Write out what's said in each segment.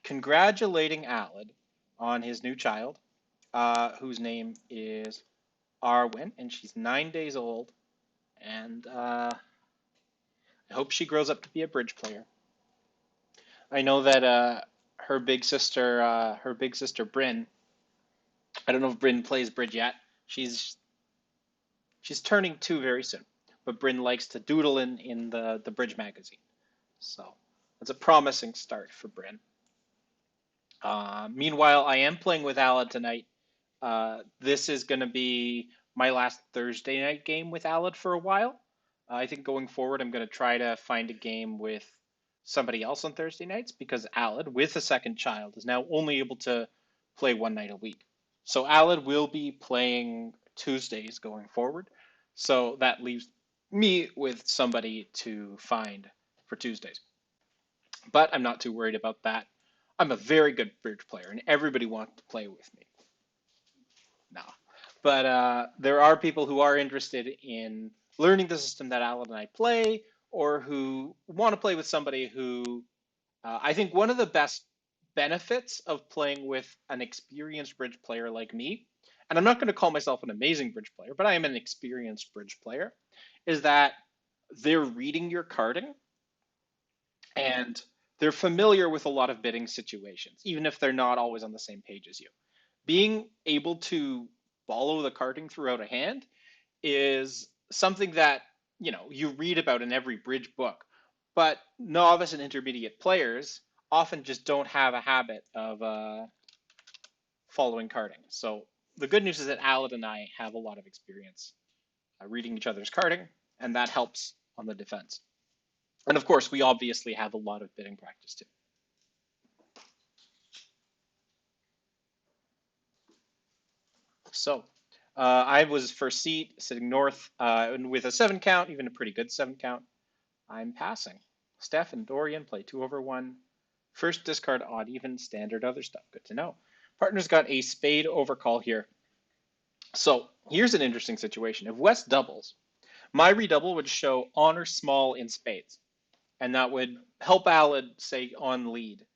congratulating Alad on his new child, whose name is Arwen, and she's 9 days old. And I hope she grows up to be a bridge player. I know that her big sister Bryn. I don't know if Bryn plays bridge yet. She's she's turning 2 very soon, but Bryn likes to doodle in the bridge magazine. So that's a promising start for Bryn. Meanwhile, I am playing with Alad tonight. This is going to be my last Thursday night game with Alad for a while. I think going forward, I'm going to try to find a game with somebody else on Thursday nights because Alad, with a second child, is now only able to play one night a week. So Alad will be playing Tuesdays going forward. So that leaves me with somebody to find for Tuesdays. But I'm not too worried about that. I'm a very good bridge player, and everybody wants to play with me. No. But there are people who are interested in learning the system that Alan and I play, or who want to play with somebody who I think one of the best benefits of playing with an experienced bridge player like me, and I'm not going to call myself an amazing bridge player, but I am an experienced bridge player, is that they're reading your carding and they're familiar with a lot of bidding situations, even if they're not always on the same page as you. Being able to follow the carding throughout a hand is something that you read about in every bridge book, but novice and intermediate players often just don't have a habit of following carding. So the good news is that Alad and I have a lot of experience reading each other's carding, and that helps on the defense. And of course, we obviously have a lot of bidding practice too. So I was first seat, sitting north, and with a 7 count, even a pretty good 7 count. I'm passing. Steph and Dorian play 2/1. First discard odd even, standard other stuff. Good to know. Partner's got a spade overcall here. So here's an interesting situation. If West doubles, my redouble would show honor small in spades, and that would help Alad say on lead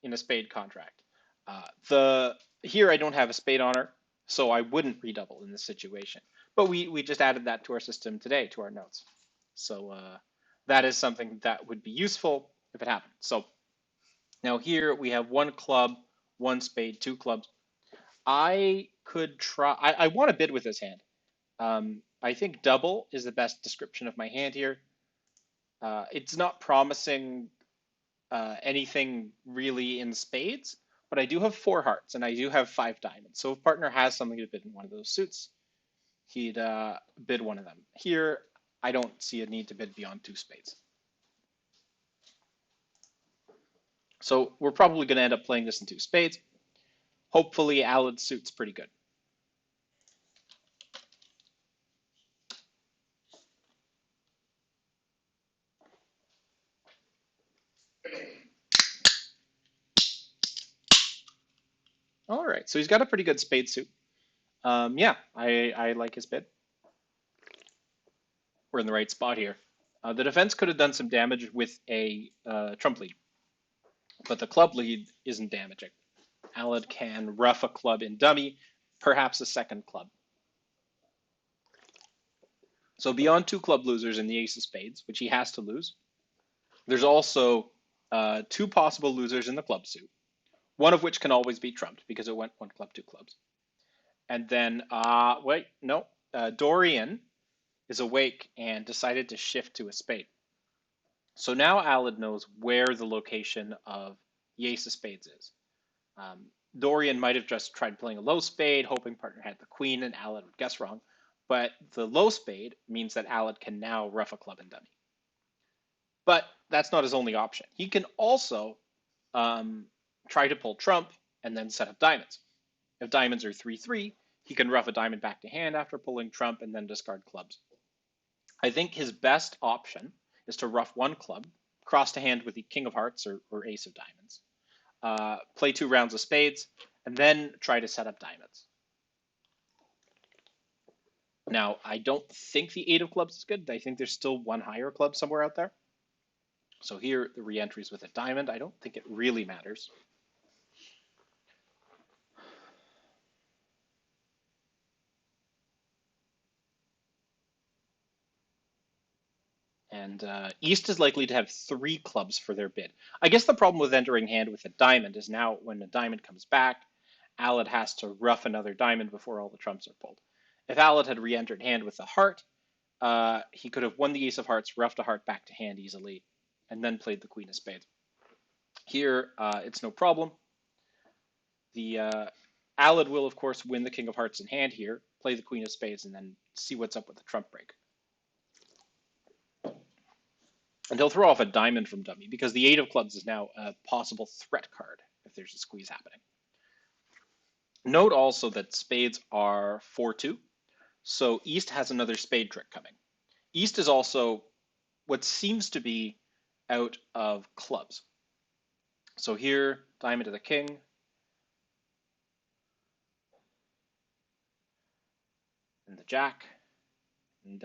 in a spade contract. The Here I don't have a spade honor, so I wouldn't redouble in this situation. But we just added that to our system today, to our notes. So that is something that would be useful if it happened. So now here we have 1 club, 1 spade, 2 clubs. I could try. I want to bid with this hand. I think double is the best description of my hand here. It's not promising anything really in spades, but I do have 4 hearts and I do have 5 diamonds. So if partner has something to bid in one of those suits, he'd bid one of them. Here, I don't see a need to bid beyond 2 spades. So we're probably going to end up playing this in 2 spades. Hopefully, Alad's suit's pretty good. All right, so he's got a pretty good spade suit. Yeah, I like his bid. We're in the right spot here. The defense could have done some damage with a trump lead, but the club lead isn't damaging. Alad can rough a club in dummy, perhaps a second club. So beyond 2 club losers in the ace of spades, which he has to lose, there's also 2 possible losers in the club suit, one of which can always be trumped because it went 1 club, 2 clubs. And then, wait, no, Dorian is awake and decided to shift to a spade. So now Alad knows where the location of the ace of spades is. Dorian might have just tried playing a low spade, hoping partner had the queen, and Alad would guess wrong. But the low spade means that Alad can now rough a club and dummy. But that's not his only option. He can also try to pull trump and then set up diamonds. If diamonds are 3-3, he can rough a diamond back to hand after pulling trump and then discard clubs. I think his best option is to rough 1 club, cross to hand with the king of hearts or ace of diamonds, play 2 rounds of spades, and then try to set up diamonds. Now, I don't think the 8 of clubs is good. I think there's still one higher club somewhere out there. So here, the re-entries with a diamond. I don't think it really matters. And East is likely to have 3 clubs for their bid. I guess the problem with entering hand with a diamond is now when a diamond comes back, Alad has to ruff another diamond before all the trumps are pulled. If Alad had re-entered hand with a heart, he could have won the ace of hearts, roughed a heart back to hand easily, and then played the queen of spades. Here, it's no problem. The Alad will, of course, win the king of hearts in hand here, play the queen of spades, and then see what's up with the trump break. And he'll throw off a diamond from dummy because the 8 of clubs is now a possible threat card if there's a squeeze happening. Note also that spades are 4-2, so East has another spade trick coming. East is also what seems to be out of clubs. So here, diamond to the king. And the jack. And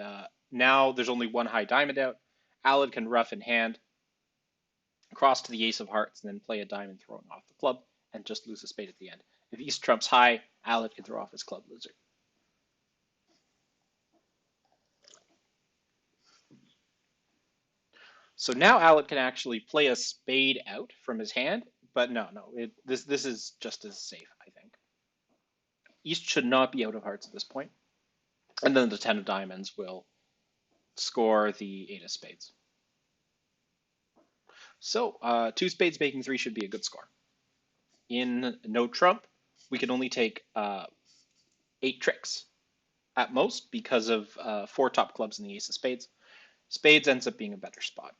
now there's only one high diamond out. Alad can ruff in hand, cross to the ace of hearts, and then play a diamond throwing off the club, and just lose a spade at the end. If East trumps high, Alad can throw off his club loser. So now Alad can actually play a spade out from his hand, but no, this is just as safe, I think. East should not be out of hearts at this point. And then the 10 of diamonds will score the 8 of spades. So 2 spades making 3 should be a good score. In no trump, we can only take 8 tricks at most because of 4 top clubs and the ace of spades. Spades ends up being a better spot.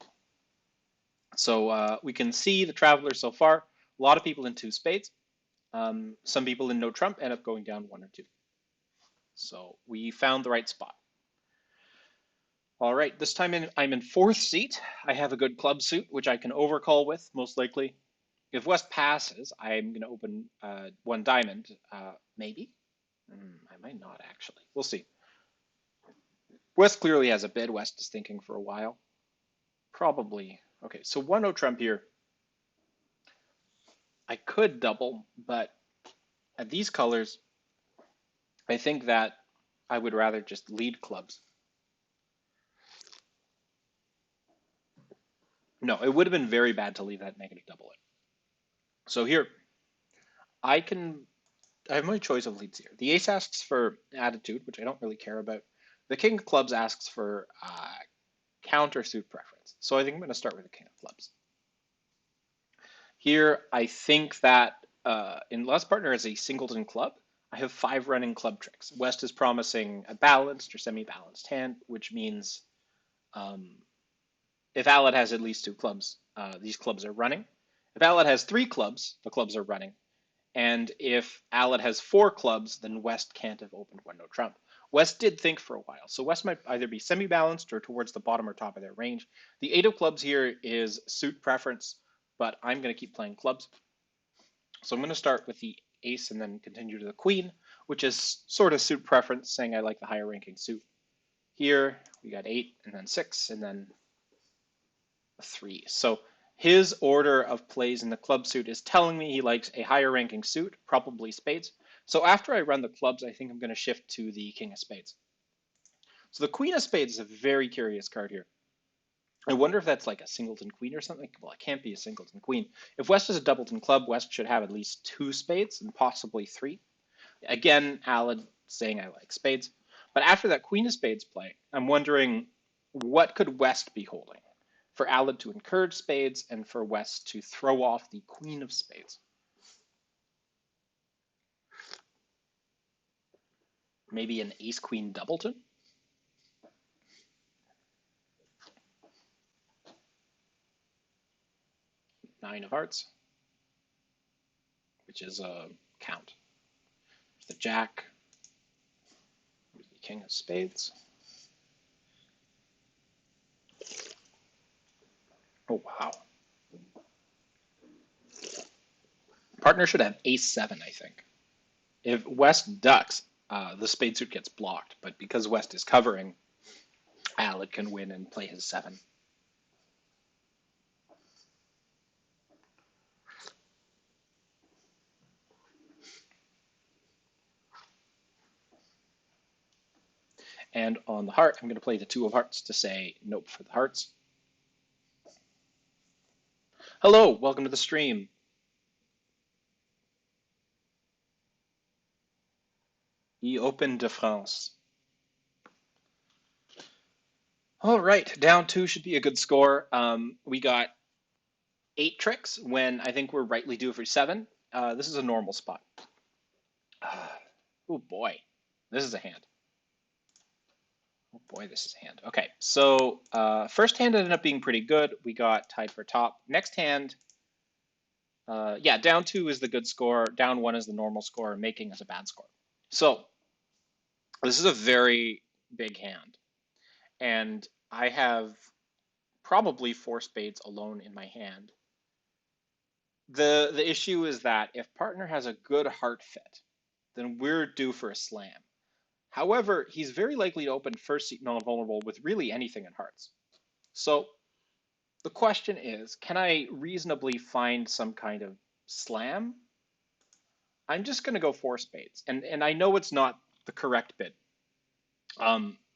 So we can see the traveler so far. A lot of people in 2 spades. Some people in no trump end up going down 1 or 2. So we found the right spot. All right, this time I'm in 4th seat. I have a good club suit, which I can overcall with, most likely. If West passes, I'm going to open 1 diamond, maybe. I might not, actually. We'll see. West clearly has a bid. West is thinking for a while. Probably. Okay, so 1-0 trump here. I could double, but at these colors, I think that I would rather just lead clubs. No, it would have been very bad to leave that negative double it. So here, I have my choice of leads here. The ace asks for attitude, which I don't really care about. The king of clubs asks for counter suit preference. So I think I'm going to start with the king of clubs. Here, I think that unless partner is a singleton club, I have 5 running club tricks. West is promising a balanced or semi-balanced hand, which means if Alad has at least 2 clubs, these clubs are running. If Alad has 3 clubs, the clubs are running. And if Alad has 4 clubs, then West can't have opened 1-0 trump. West did think for a while, so West might either be semi-balanced or towards the bottom or top of their range. The 8 of clubs here is suit preference, but I'm going to keep playing clubs. So I'm going to start with the ace and then continue to the queen, which is sort of suit preference, saying I like the higher ranking suit. Here we got 8 and then 6 and then 3. So his order of plays in the club suit is telling me he likes a higher ranking suit, probably spades. So after I run the clubs, I think I'm going to shift to the king of spades. So the queen of spades is a very curious card here. I wonder if that's like a singleton queen or something. Well, it can't be a singleton queen. If West is a doubleton club, West should have at least 2 spades and possibly 3. Again, Alad saying I like spades. But after that queen of spades play, I'm wondering what could West be holding? For Alad to encourage spades and for West to throw off the queen of spades. Maybe an ace-queen doubleton? Nine of hearts, which is a count. The jack, the king of spades. Oh, wow. Partner should have ace-7, I think. If West ducks, the spade suit gets blocked, but because West is covering, Alad can win and play his 7. And on the heart, I'm going to play the two of hearts to say nope for the hearts. Hello, welcome to the stream. The Open de France. All right, down two should be a good score. We got 8 tricks when I think we're rightly due for 7. This is a normal spot. Oh boy, this is a hand. Oh boy, this is a hand. Okay, so first hand ended up being pretty good. We got tied for top. Next hand, yeah, down 2 is the good score. Down 1 is the normal score. Making is a bad score. So this is a very big hand, and I have probably 4 spades alone in my hand. The issue is that if partner has a good heart fit, then we're due for a slam. However, he's very likely to open first seat non-vulnerable with really anything in hearts. So the question is, can I reasonably find some kind of slam? I'm just going to go 4 spades. And I know it's not the correct bid.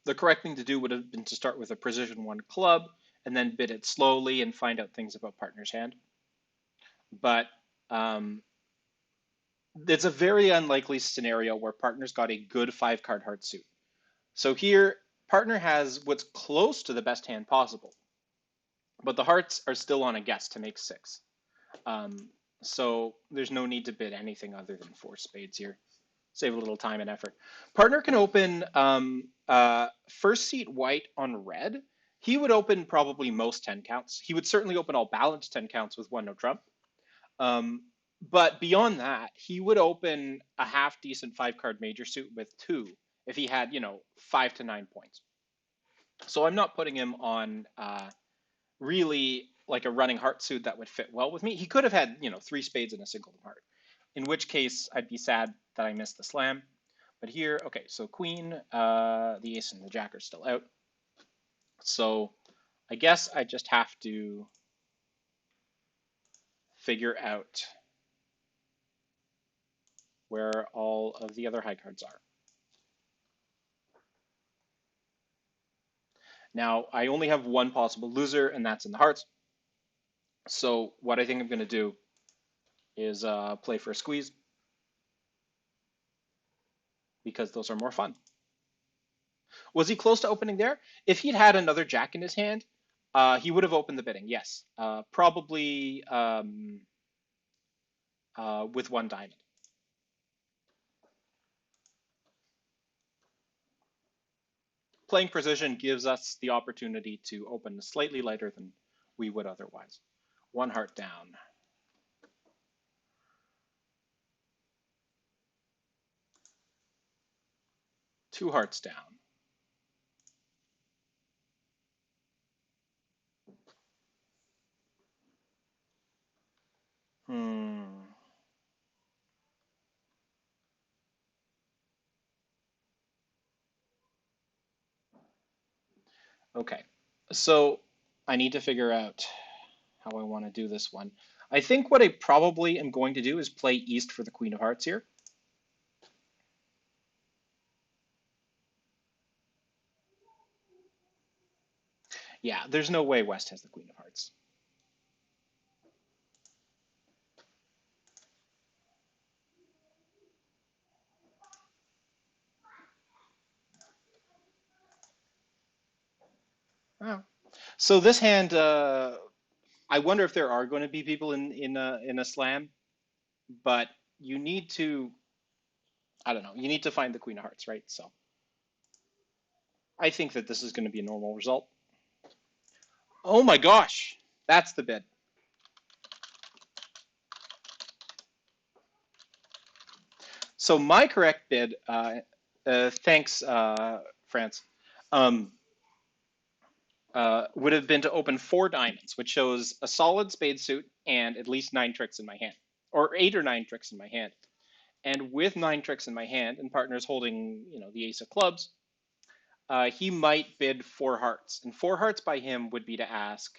The correct thing to do would have been to start with a precision 1 club and then bid it slowly and find out things about partner's hand. But it's a very unlikely scenario where partner's got a good 5-card heart suit. So here, partner has what's close to the best hand possible, but the hearts are still on a guess to make 6. So there's no need to bid anything other than 4 spades here. Save a little time and effort. Partner can open first seat white on red. He would open probably most 10 counts. He would certainly open all balanced 10 counts with 1 no trump. But beyond that, he would open a half decent 5-card major suit with 2 if he had, 5 to 9 points. So I'm not putting him on really like a running heart suit that would fit well with me. He could have had, 3 spades and a single heart, in which case I'd be sad that I missed the slam. But here, okay, so queen, the ace and the jack are still out. So I guess I just have to figure out where all of the other high cards are. Now, I only have one possible loser, and that's in the hearts. So what I think I'm going to do is play for a squeeze, because those are more fun. Was he close to opening there? If he'd had another jack in his hand, he would have opened the bidding, yes. Probably with 1 diamond. Playing precision gives us the opportunity to open slightly lighter than we would otherwise. 1 heart down. Two hearts down. Okay, so I need to figure out how I want to do this one. I think what I probably am going to do is play east for the queen of hearts here. Yeah, there's no way west has the queen of hearts. Oh. So this hand, I wonder if there are going to be people in a slam, but you need to, I don't know, you need to find the queen of hearts, right? So I think that this is going to be a normal result. Oh my gosh, that's the bid. So my correct bid, thanks, France, would have been to open 4 diamonds, which shows a solid spade suit and at least 9 tricks in my hand, or 8 or 9 tricks in my hand. And with 9 tricks in my hand and partners holding, the ace of clubs, he might bid 4 hearts. And 4 hearts by him would be to ask,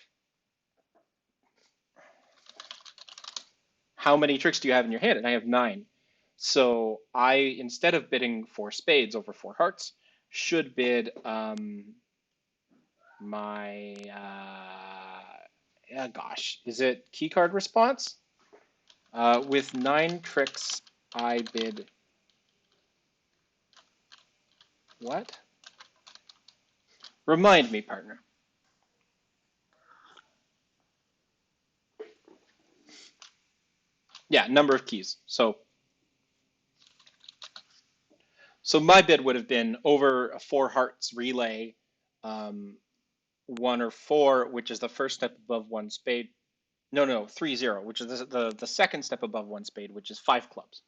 how many tricks do you have in your hand? And I have 9. So I, instead of bidding 4 spades over 4 hearts, should bid my gosh, is it keycard response? With 9 tricks, I bid what? Remind me, partner. Yeah, number of keys. So my bid would have been over a 4 hearts relay, um, 1 or 4, which is the first step above 1 spade. No, 3-0, which is the second step above 1 spade, which is 5 clubs.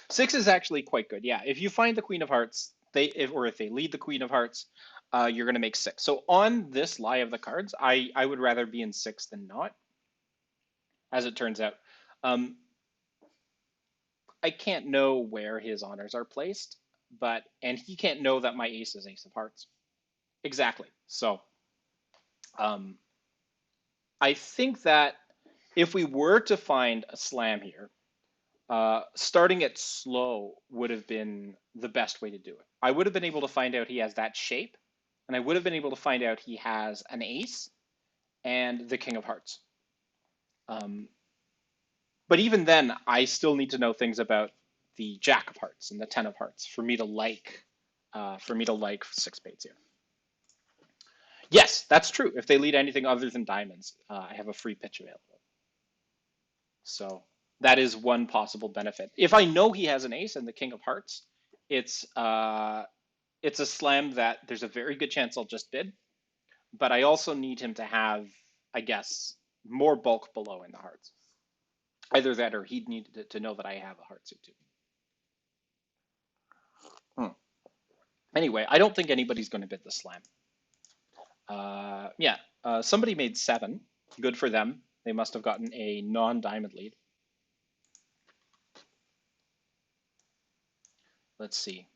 6 is actually quite good. Yeah, if you find the queen of hearts, if they lead the queen of hearts, you're going to make 6. So on this lie of the cards, I would rather be in 6 than not, as it turns out. Um, I can't know where his honors are placed, and he can't know that my ace is ace of hearts. Exactly. So um, I think that if we were to find a slam here, starting it slow would have been the best way to do it. I would have been able to find out he has that shape, and I would have been able to find out he has an ace and the king of hearts. Um, but even then, I still need to know things about the jack of hearts and the 10 of hearts for me to like 6 spades here. Yes, that's true. If they lead anything other than diamonds, I have a free pitch available. So that is one possible benefit. If I know he has an ace and the king of hearts, it's uh, it's a slam that there's a very good chance I'll just bid. But I also need him to have, I guess, more bulk below in the hearts. Either that or he'd need to know that I have a heart suit too. Hmm. Anyway, I don't think anybody's going to bid the slam. Yeah, somebody made 7. Good for them. They must have gotten a non-diamond lead. Let's see.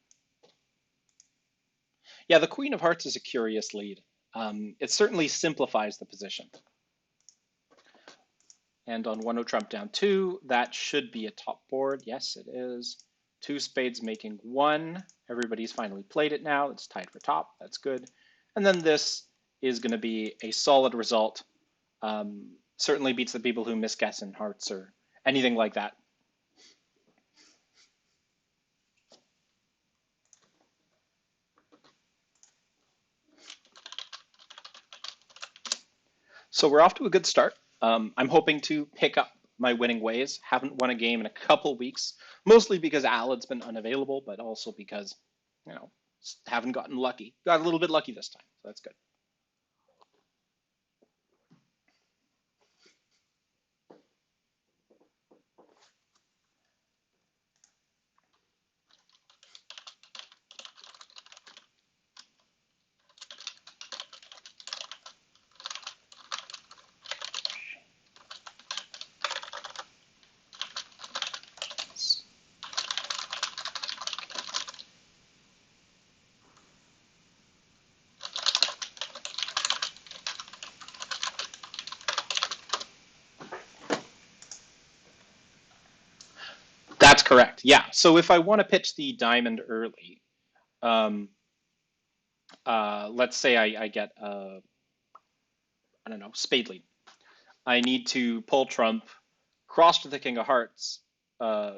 Yeah, the queen of hearts is a curious lead. It certainly simplifies the position. And on 1-0 trump down 2, that should be a top board. Yes, it is. 2 spades making 1. Everybody's finally played it now. It's tied for top. That's good. And then this is going to be a solid result. Certainly beats the people who misguess in hearts or anything like that. So we're off to a good start. I'm hoping to pick up my winning ways. Haven't won a game in a couple weeks, mostly because Alad's been unavailable, but also because, haven't gotten lucky. Got a little bit lucky this time, so that's good. That's correct. Yeah. So if I want to pitch the diamond early, um, let's say I get I don't know, spade lead. I need to pull trump, cross to the king of hearts, uh,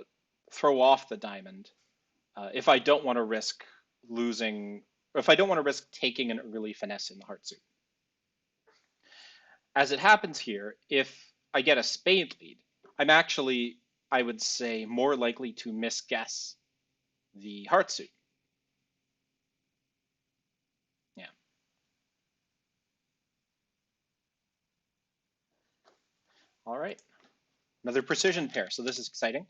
throw off the diamond. If I don't want to risk losing, or if I don't want to risk taking an early finesse in the heart suit. As it happens here, if I get a spade lead, I'm actually, I would say, more likely to misguess the heart suit. Yeah. All right. Another precision pair. So this is exciting.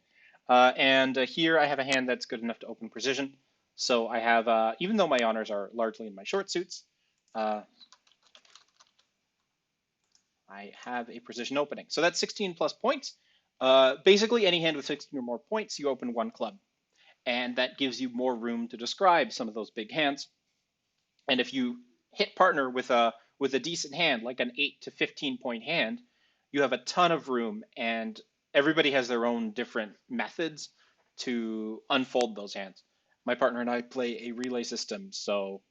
And here I have a hand that's good enough to open precision. So I have, even though my honors are largely in my short suits, uh, I have a precision opening. So that's 16 plus points. Basically, any hand with 16 or more points, you open 1 club. And that gives you more room to describe some of those big hands. And if you hit partner with a decent hand, like an 8 to 15 point hand, you have a ton of room, and everybody has their own different methods to unfold those hands. My partner and I play a relay system, so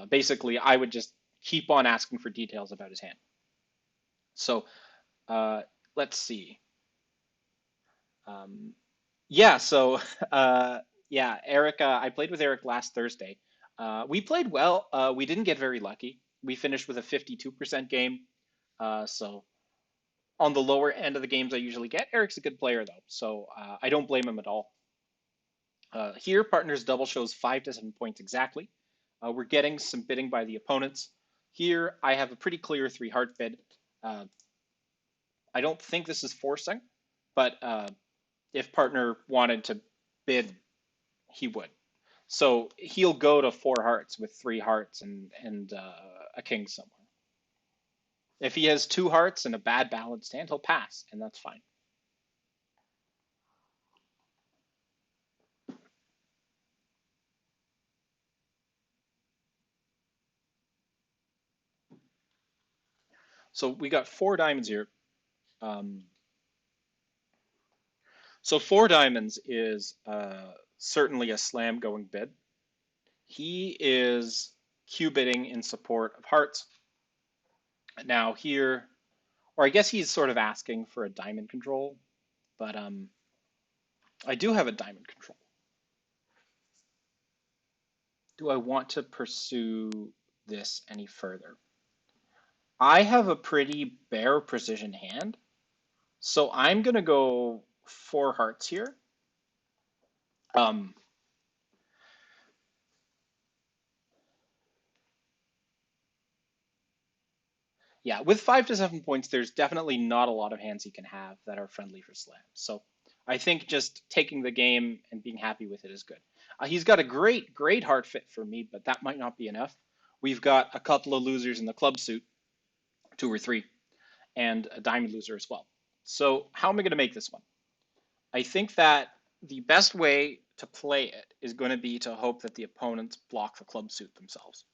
basically I would just keep on asking for details about his hand. So uh, let's see. Um, yeah, so yeah, Eric, I played with Eric last Thursday. We played well. We didn't get very lucky. We finished with a 52% game. So on the lower end of the games I usually get. Eric's a good player though, so I don't blame him at all. Here, partners double shows 5 to 7 points exactly. We're getting some bidding by the opponents. Here, I have a pretty clear 3 heart bid. Uh, I don't think this is forcing, but if partner wanted to bid, he would. So he'll go to 4 hearts with 3 hearts and a king somewhere. If he has 2 hearts and a bad balanced hand, he'll pass, and that's fine. So we got 4 diamonds here. Um, so 4 diamonds is certainly a slam going bid. He is Q bidding in support of hearts. Now here, or I guess he's sort of asking for a diamond control, but I do have a diamond control. Do I want to pursue this any further? I have a pretty bare precision hand, so I'm gonna go 4 hearts here. Um, yeah, with 5 to 7 points, there's definitely not a lot of hands he can have that are friendly for slams. So I think just taking the game and being happy with it is good. He's got a great heart fit for me, but that might not be enough. We've got a couple of losers in the club suit, 2 or 3, and a diamond loser as well. So how am I going to make this one? I think that the best way to play it is going to be to hope that the opponents block the club suit themselves.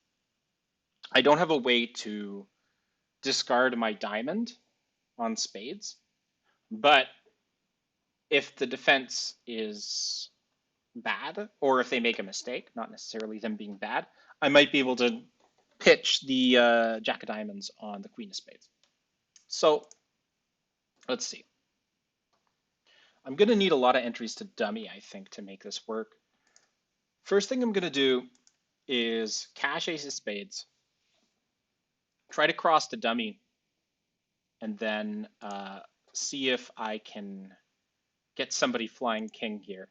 I don't have a way to discard my diamond on spades, but if the defense is bad, or if they make a mistake, not necessarily them being bad, I might be able to pitch the Jack of Diamonds on the Queen of Spades. So let's see. I'm going to need a lot of entries to dummy, I think, to make this work. First thing I'm going to do is cash ace of spades, try to cross the dummy, and then see if I can get somebody flying king here.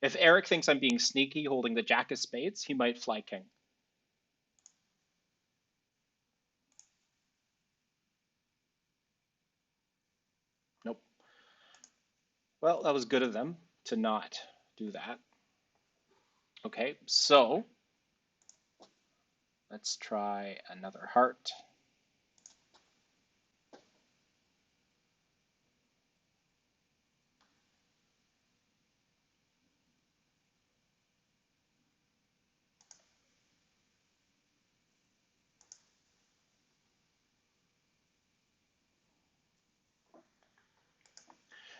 If Eric thinks I'm being sneaky holding the jack of spades, he might fly king. Nope. Well, that was good of them to not do that. Okay, so let's try another heart.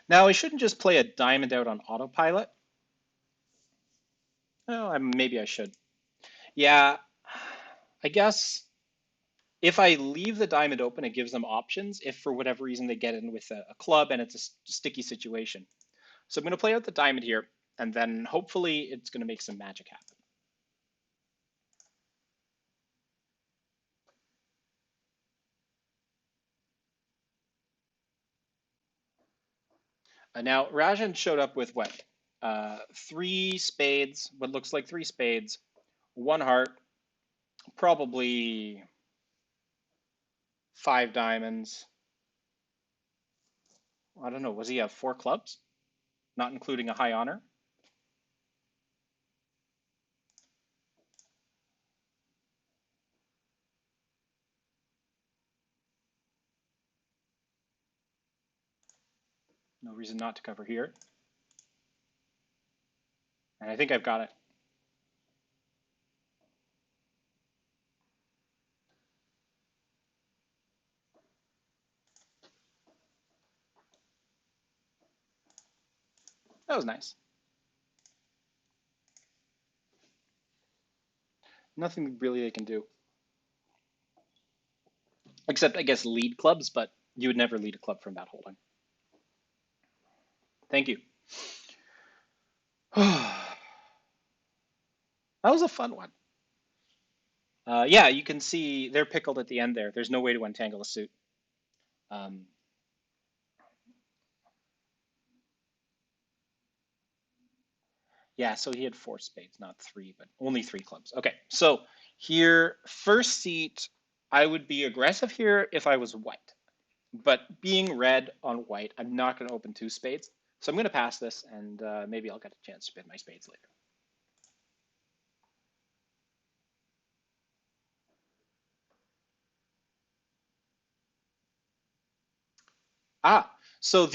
Now, I shouldn't just play a diamond out on autopilot. Oh, maybe I should. Yeah, I guess if I leave the diamond open, it gives them options if for whatever reason they get in with a club and it's a sticky situation. So I'm going to play out the diamond here, and then hopefully it's going to make some magic happen. Now, Rajan showed up with what? 3 spades, what looks like 3 spades, 1 heart, probably 5 diamonds. I don't know. Was he have 4 clubs? Not including a high honor? No reason not to cover here. And I think I've got it. That was nice. Nothing really they can do. Except, I guess, lead clubs, but you would never lead a club from that holding. Thank you. That was a fun one. Yeah, you can see they're pickled at the end there. There's no way to untangle a suit. Um, yeah, so he had four spades, not three, but only three clubs. Okay, so here, first seat, I would be aggressive here if I was white. But being red on white, I'm not going to open two spades. So I'm going to pass this, and maybe I'll get a chance to spin my spades later. Ah, so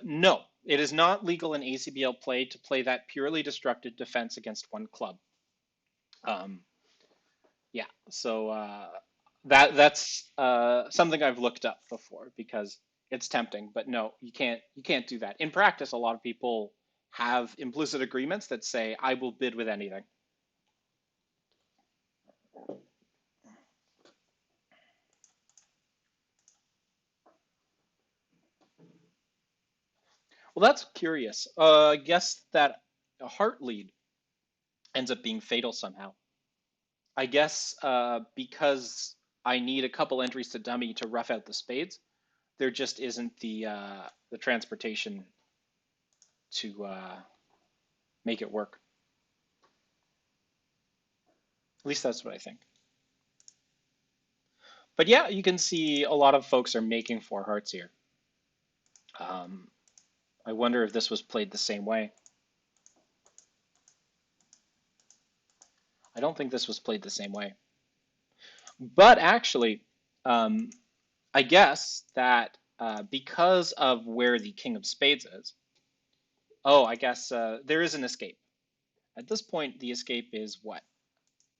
no, it is not legal in ACBL play to play that purely destructive defense against one club. Um, yeah, so that's something I've looked up before because it's tempting, but no, you can't do that. In practice, a lot of people have implicit agreements that say I will bid with anything. Well, that's curious. I guess that a heart lead ends up being fatal somehow. I guess because I need a couple entries to dummy to rough out the spades, there just isn't the transportation to make it work. At least that's what I think. But yeah, you can see a lot of folks are making four hearts here. Um, I wonder if this was played the same way. I don't think this was played the same way. But actually, um, I guess that because of where the King of Spades is, oh, I guess there is an escape. At this point, the escape is what?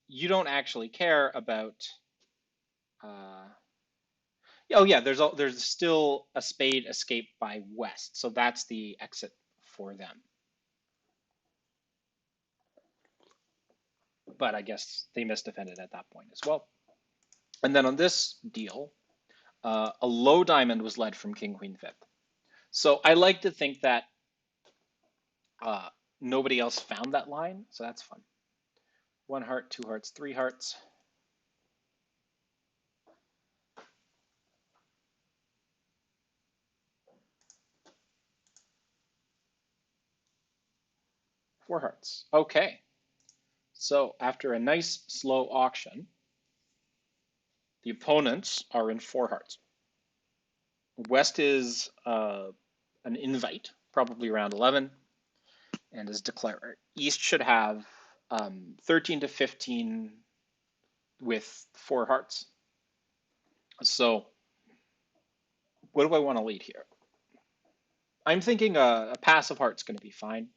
You don't actually care about. Uh, oh yeah, there's still a spade escape by West, so that's the exit for them. But I guess they misdefended at that point as well. And then on this deal, a low diamond was led from King Queen Fifth. So I like to think that uh, nobody else found that line, so that's fun. One heart, two hearts, three hearts. Four hearts. Okay. So after a nice slow auction, the opponents are in four hearts. West is an invite, probably around 11, and is declared. East should have 13 to 15 with four hearts. So what do I want to lead here? I'm thinking a passive heart's going to be fine.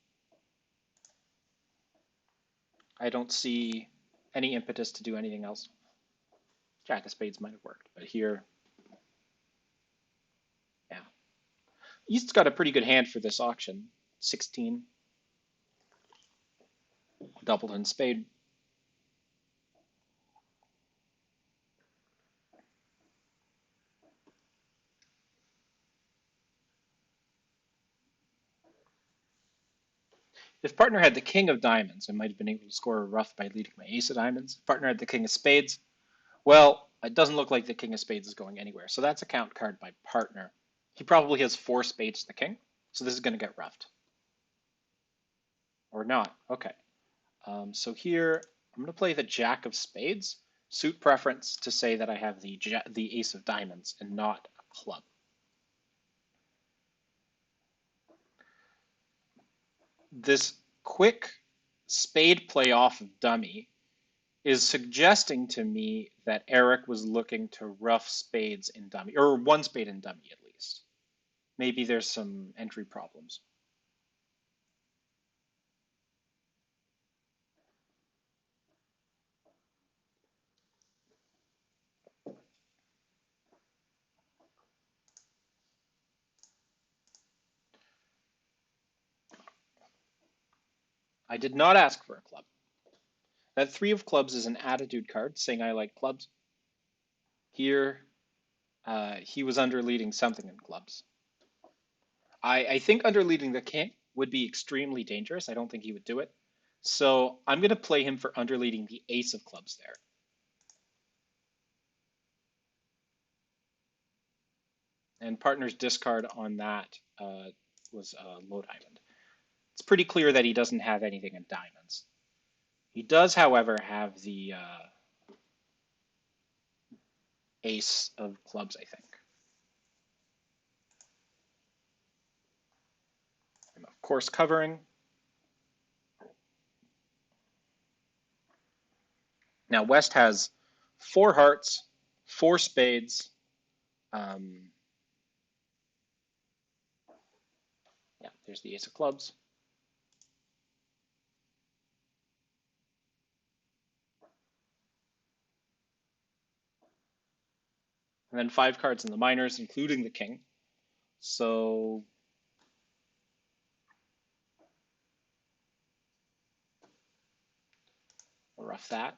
I don't see any impetus to do anything else. Jack of spades might have worked, but here, yeah. East's got a pretty good hand for this auction. 16, doubled in spade. If partner had the king of diamonds, I might have been able to score a rough by leading my ace of diamonds. If partner had the king of spades, well, it doesn't look like the king of spades is going anywhere. So that's a count card by partner. He probably has four spades to the king, so this is going to get roughed. Or not. Okay. So here, I'm going to play the jack of spades, suit preference to say that I have the ace of diamonds and not a club. This quick spade play off of dummy is suggesting to me that Eric was looking to rough spades in dummy, or one spade in dummy at least. Maybe there's some entry problems. I did not ask for a club. That three of clubs is an attitude card saying I like clubs. Here, he was underleading something in clubs. I think underleading the king would be extremely dangerous. I don't think he would do it. So I'm going to play him for underleading the ace of clubs there. And partner's discard on that was a low diamond. It's pretty clear that he doesn't have anything in diamonds. He does, however, have the ace of clubs, I think. I'm of course covering. Now West has four hearts, four spades. Yeah, there's the ace of clubs. And then five cards in the minors, including the king. So we'll rough that.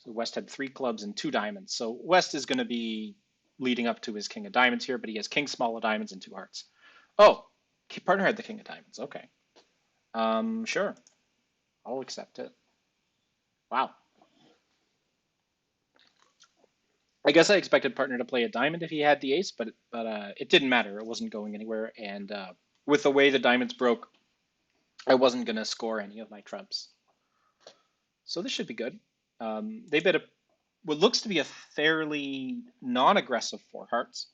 So West had three clubs and two diamonds. So West is going to be leading up to his king of diamonds here, but he has king small of diamonds and two hearts. Oh, partner had the king of diamonds. Okay. Sure. I'll accept it. Wow. I guess I expected partner to play a diamond if he had the ace, but it didn't matter. It wasn't going anywhere, and with the way the diamonds broke, I wasn't going to score any of my trumps. So this should be good. They bet what looks to be a fairly non-aggressive four hearts,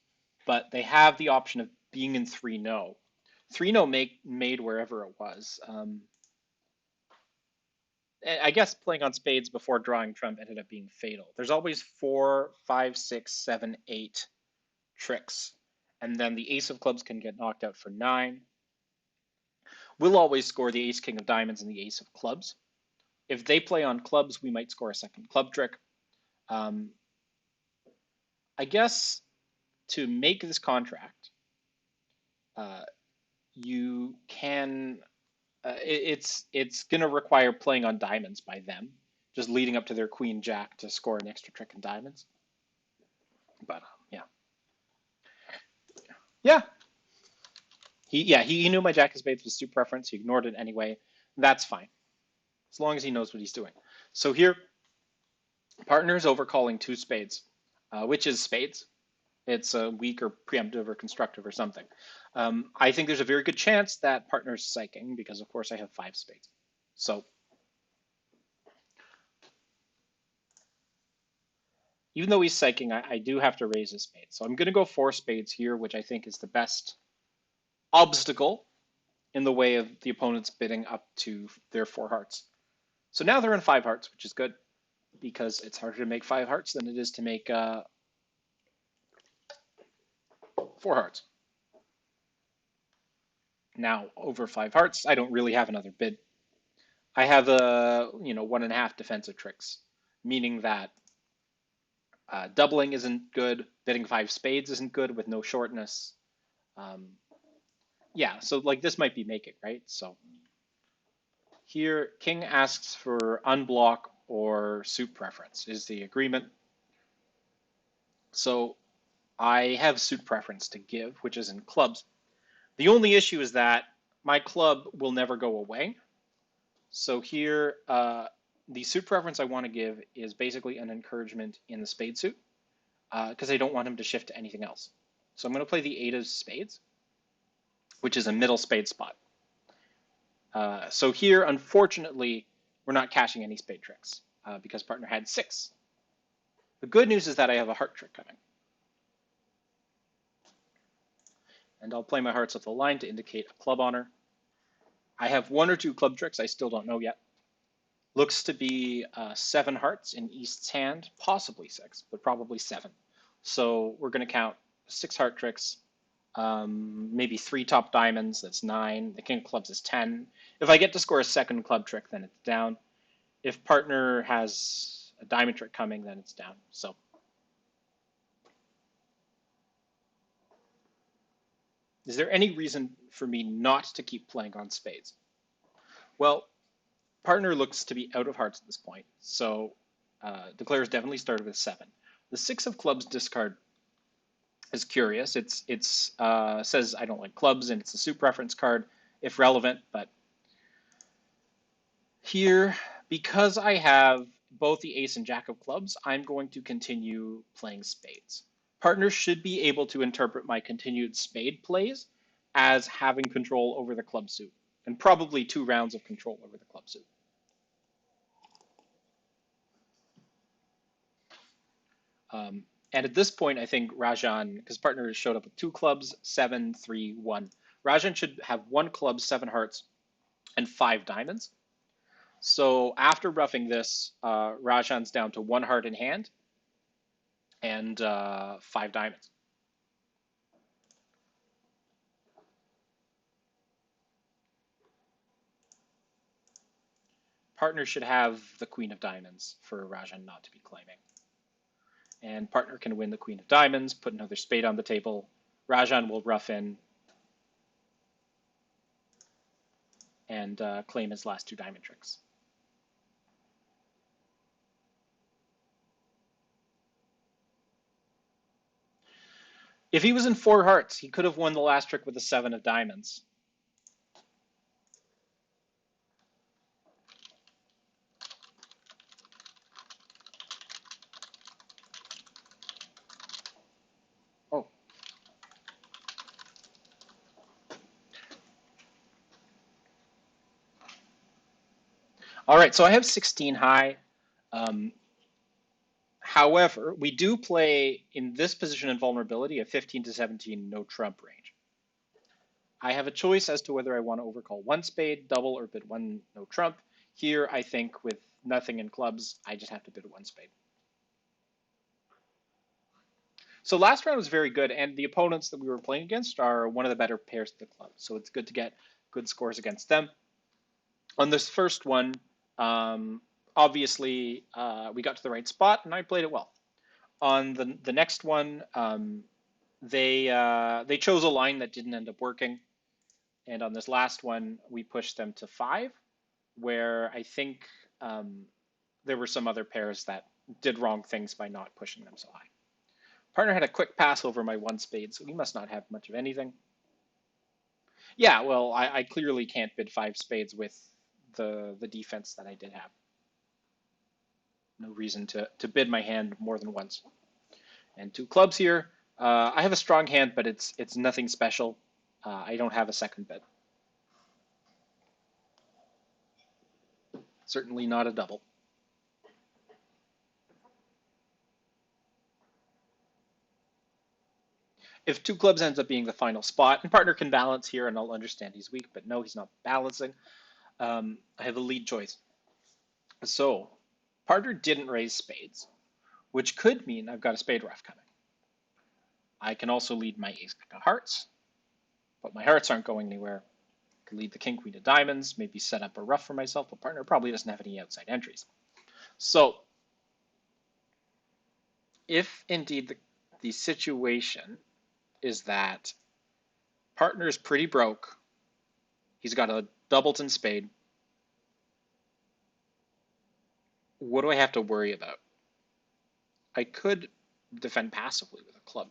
but they have the option of being in 3-no. 3-no made wherever it was. I guess playing on spades before drawing trump ended up being fatal. There's always 4, 5, 6, 7, 8 tricks, and then the ace of clubs can get knocked out for 9. We'll always score the ace king of diamonds and the ace of clubs. If they play on clubs, we might score a second club trick. I guess to make this contract, you can. It's going to require playing on diamonds by them, just leading up to their queen jack to score an extra trick in diamonds. But yeah, yeah, he knew my jack of spades was suit preference. He ignored it anyway. That's fine, as long as he knows what he's doing. So here, partner's overcalling two spades, which is spades. It's a weak or preemptive or constructive or something. I think there's a very good chance that partner's psyching because, of course, I have 5 spades. So even though he's psyching, I do have to raise his spade. So I'm going to go 4 spades here, which I think is the best obstacle in the way of the opponent's bidding up to their 4 hearts. So now they're in 5 hearts, which is good because it's harder to make 5 hearts than it is to make 4 hearts. Now over 5 hearts, I don't really have another bid. I have a 1.5 defensive tricks, meaning that doubling isn't good, bidding 5 spades isn't good with no shortness. Yeah, so like this might be make it, right? So here, king asks for unblock or suit preference is the agreement. So I have suit preference to give, which is in clubs. The only issue is that my club will never go away. So here, the suit preference I want to give is basically an encouragement in the spade suit because I don't want him to shift to anything else. So I'm going to play the 8 of spades, which is a middle spade spot. So here, unfortunately, we're not cashing any spade tricks because partner had 6. The good news is that I have a heart trick coming. And I'll play my hearts with a line to indicate a club honor. I have 1 or 2 club tricks I still don't know yet. Looks to be 7 hearts in East's hand, possibly 6, but probably 7. So we're going to count 6 heart tricks, maybe 3 top diamonds, that's 9. The king of clubs is 10. If I get to score a second club trick, then it's down. If partner has a diamond trick coming, then it's down. So is there any reason for me not to keep playing on spades? Well, Partner looks to be out of hearts at this point, so declares definitely started with 7. The 6 of clubs discard is curious. It's says I don't like clubs, and it's a suit preference card if relevant. But here, because I have both the ace and jack of clubs, I'm going to continue playing spades. Partners should be able to interpret my continued spade plays as having control over the club suit, and probably 2 rounds of control over the club suit. And at this point, I think Rajan, because partner showed up with 2 clubs, 7, 3, 1. Rajan should have 1 club, 7 hearts, and 5 diamonds. So after roughing this, Rajan's down to 1 heart in hand and 5 diamonds. Partner should have the queen of diamonds for Rajan not to be claiming. And partner can win the queen of diamonds, put another spade on the table. Rajan will rough in and claim his last 2 diamond tricks. If he was in 4 hearts, he could have won the last trick with a 7 of diamonds. Oh. All right, so I have 16 high. However, we do play in this position in vulnerability a 15 to 17 no trump range. I have a choice as to whether I want to overcall 1 spade, double, or bid 1 no trump. Here, I think with nothing in clubs, I just have to bid 1 spade. So last round was very good, and the opponents that we were playing against are one of the better pairs of the club. So it's good to get good scores against them. On this first one, obviously, we got to the right spot, and I played it well. On the next one, they chose a line that didn't end up working, and on this last one, we pushed them to 5, where I think there were some other pairs that did wrong things by not pushing them so high. Partner had a quick pass over my 1 spade, so he must not have much of anything. Yeah, well, I clearly can't bid 5 spades with the defense that I did have. No reason to bid my hand more than once. And 2 clubs here. I have a strong hand, but it's nothing special. I don't have a second bid. Certainly not a double. If 2 clubs ends up being the final spot, and partner can balance here, and I'll understand he's weak, but no, he's not balancing. I have a lead choice. So partner didn't raise spades, which could mean I've got a spade ruff coming. I can also lead my ace of hearts, but my hearts aren't going anywhere. I could lead the king queen of diamonds, maybe set up a ruff for myself, but partner probably doesn't have any outside entries. So if indeed the situation is that partner is pretty broke, he's got a doubleton spade, what do I have to worry about? I could defend passively with a club.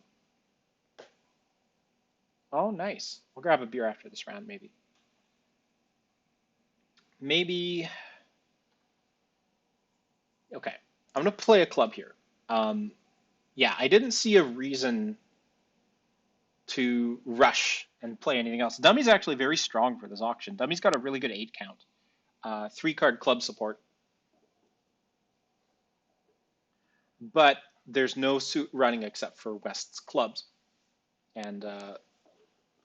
Oh, nice. We'll grab a beer after this round, maybe. Maybe. Okay, I'm going to play a club here. Yeah, I didn't see a reason to rush and play anything else. Dummy's actually very strong for this auction. Dummy's got a really good 8 count, 3-card club support. But there's no suit running except for West's clubs. And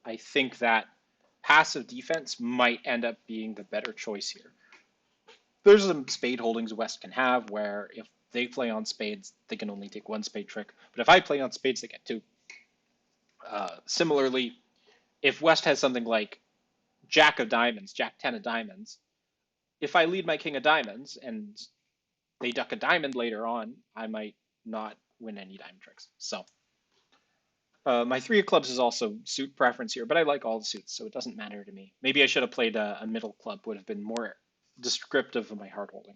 I think that passive defense might end up being the better choice here. There's some spade holdings West can have where if they play on spades, they can only take 1 spade trick. But if I play on spades, they get 2. Similarly, if West has something like Jack of diamonds, Jack 10 of diamonds, if I lead my king of diamonds and they duck a diamond later on, I might not win any diamond tricks. So my 3 of clubs is also suit preference here, but I like all the suits, so it doesn't matter to me. Maybe I should have played a middle club, would have been more descriptive of my heart holding.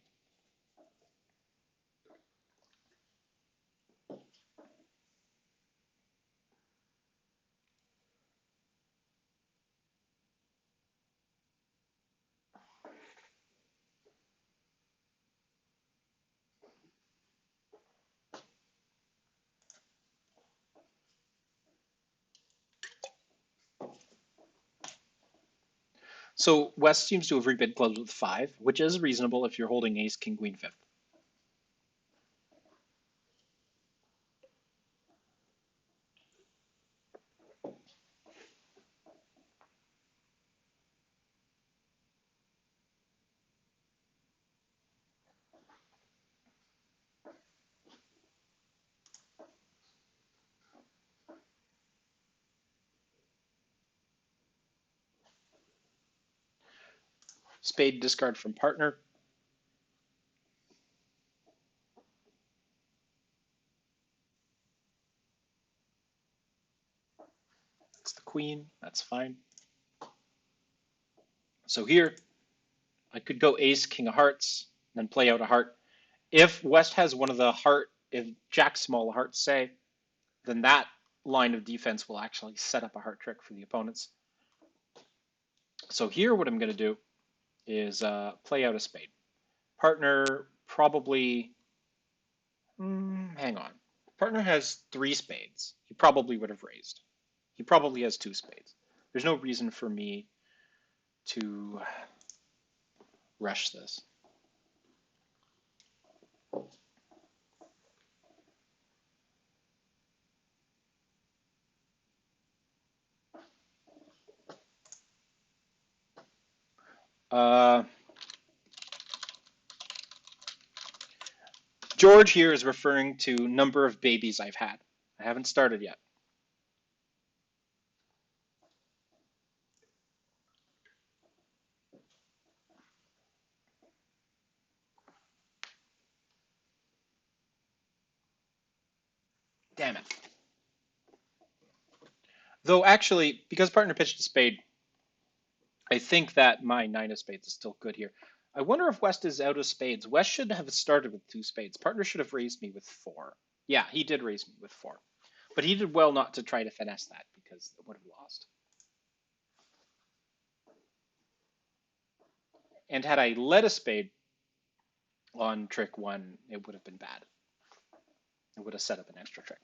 So West seems to have rebid clubs with 5, which is reasonable if you're holding ace, king, queen, 5th. Spade discard from partner. It's the queen. That's fine. So here, I could go ace, king of hearts, then play out a heart. If West has one of the heart, if Jack small hearts say, then that line of defense will actually set up a heart trick for the opponents. So here, what I'm going to do is play out a spade. Partner probably, hang on. Partner has 3 spades. He probably would have raised. He probably has 2 spades. There's no reason for me to rush this. George here is referring to number of babies I've had. I haven't started yet. Damn it. Though actually, because partner pitched a spade, I think that my 9 of spades is still good here. I wonder if West is out of spades. West should have started with 2 spades. Partner should have raised me with 4. Yeah, he did raise me with 4. But he did well not to try to finesse that because it would have lost. And had I led a spade on trick 1, it would have been bad. It would have set up an extra trick.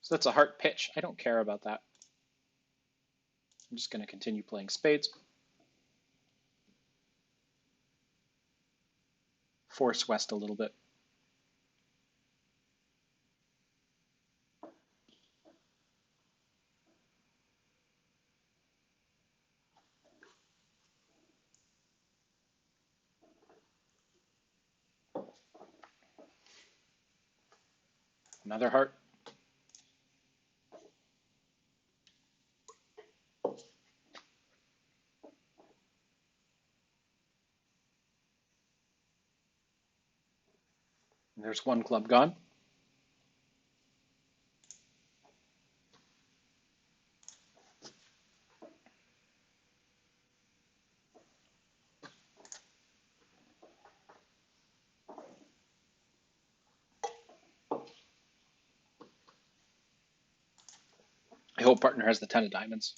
So that's a heart pitch. I don't care about that. I'm just going to continue playing spades. Force West a little bit. Another heart. And there's 1 club gone. I hope partner has the 10 of diamonds.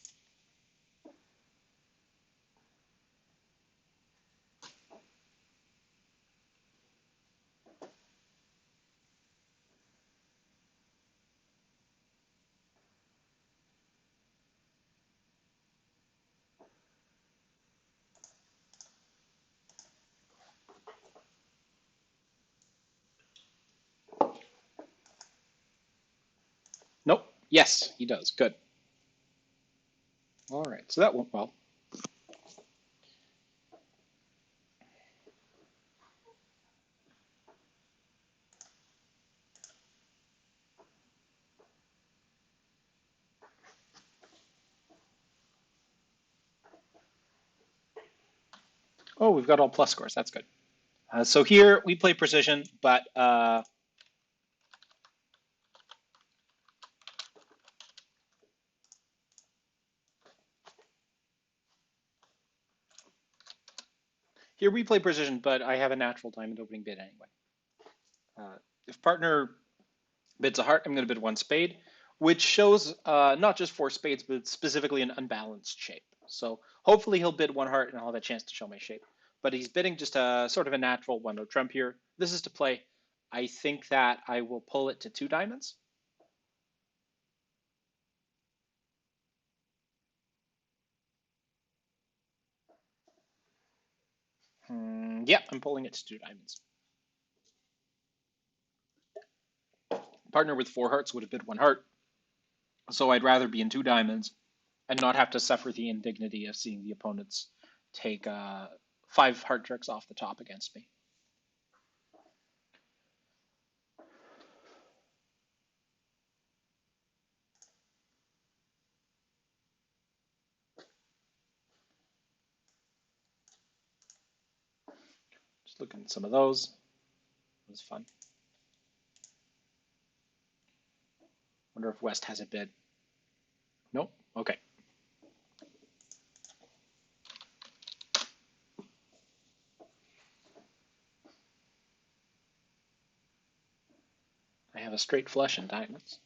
Nope. Yes, he does. Good. All right, so that went well. Oh, we've got all plus scores. That's good. So here we play precision, but Here we play precision, but I have a natural diamond opening bid anyway. If partner bids a heart, I'm going to bid one spade, which shows not just four spades, but specifically an unbalanced shape. So hopefully he'll bid one heart and I'll have a chance to show my shape. But he's bidding just a sort of a natural one-no trump here. This is to play. I think that I will pull it to two diamonds. Yeah, I'm pulling it to two diamonds. Partner with four hearts would have bid one heart. So I'd rather be in two diamonds and not have to suffer the indignity of seeing the opponents take five heart tricks off the top against me. Just looking at some of those. It was fun. Wonder if West has a bid. Nope. Okay. I have a straight flush in diamonds.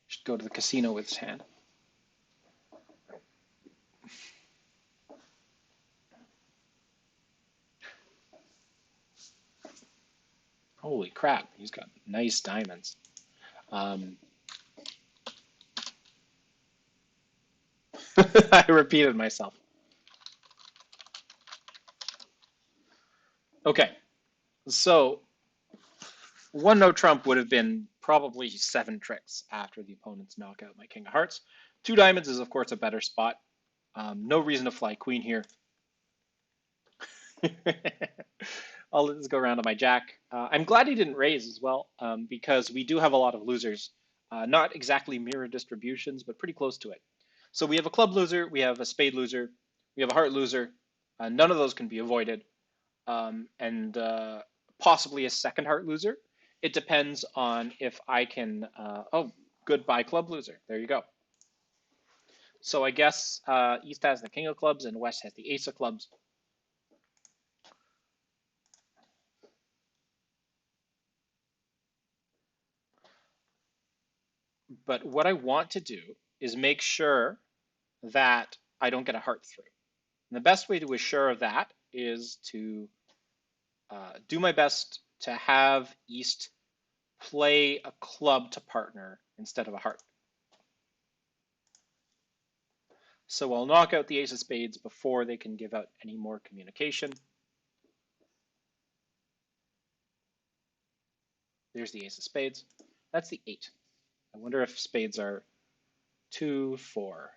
Should go to the casino with his hand. Holy crap, he's got nice diamonds. I repeated myself. Okay, so one no trump would have been probably seven tricks after the opponent's knockout my king of hearts. Two diamonds is, of course, a better spot. No reason to fly queen here. Let's go around to my jack. I'm glad he didn't raise as well, because we do have a lot of losers. Not exactly mirror distributions, but pretty close to it. So we have a club loser, we have a spade loser, we have a heart loser. None of those can be avoided. And possibly a second heart loser. It depends on if I can. Oh, goodbye club loser. There you go. So I guess East has the king of clubs and West has the ace of clubs. But what I want to do is make sure that I don't get a heart through. And the best way to assure of that is to do my best to have East play a club to partner instead of a heart. So I'll knock out the ace of spades before they can give out any more communication. There's the ace of spades. That's the 8. I wonder if spades are 2, 4.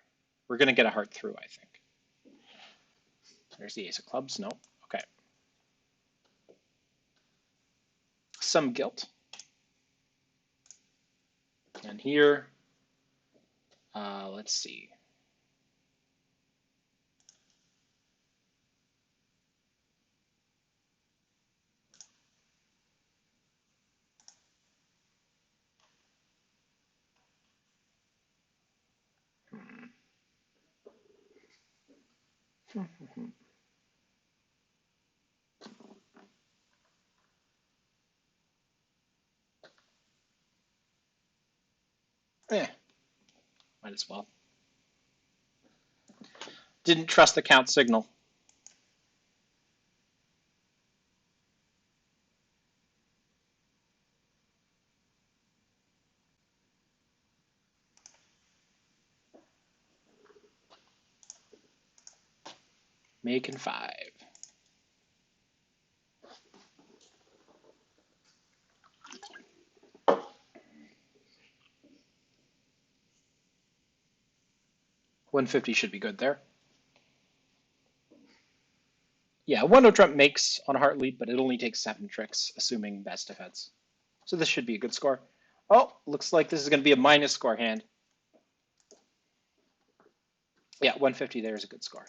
We're going to get a heart through, I think. There's the ace of clubs. No. Okay. Some gilt. And here, let's see. Might as well. Didn't trust the count signal. Making 5. $150 should be good there. Yeah, one no trump makes on a heart lead, but it only takes 7 tricks, assuming best defense. So this should be a good score. Oh, looks like this is going to be a minus score hand. Yeah, 150 there is a good score.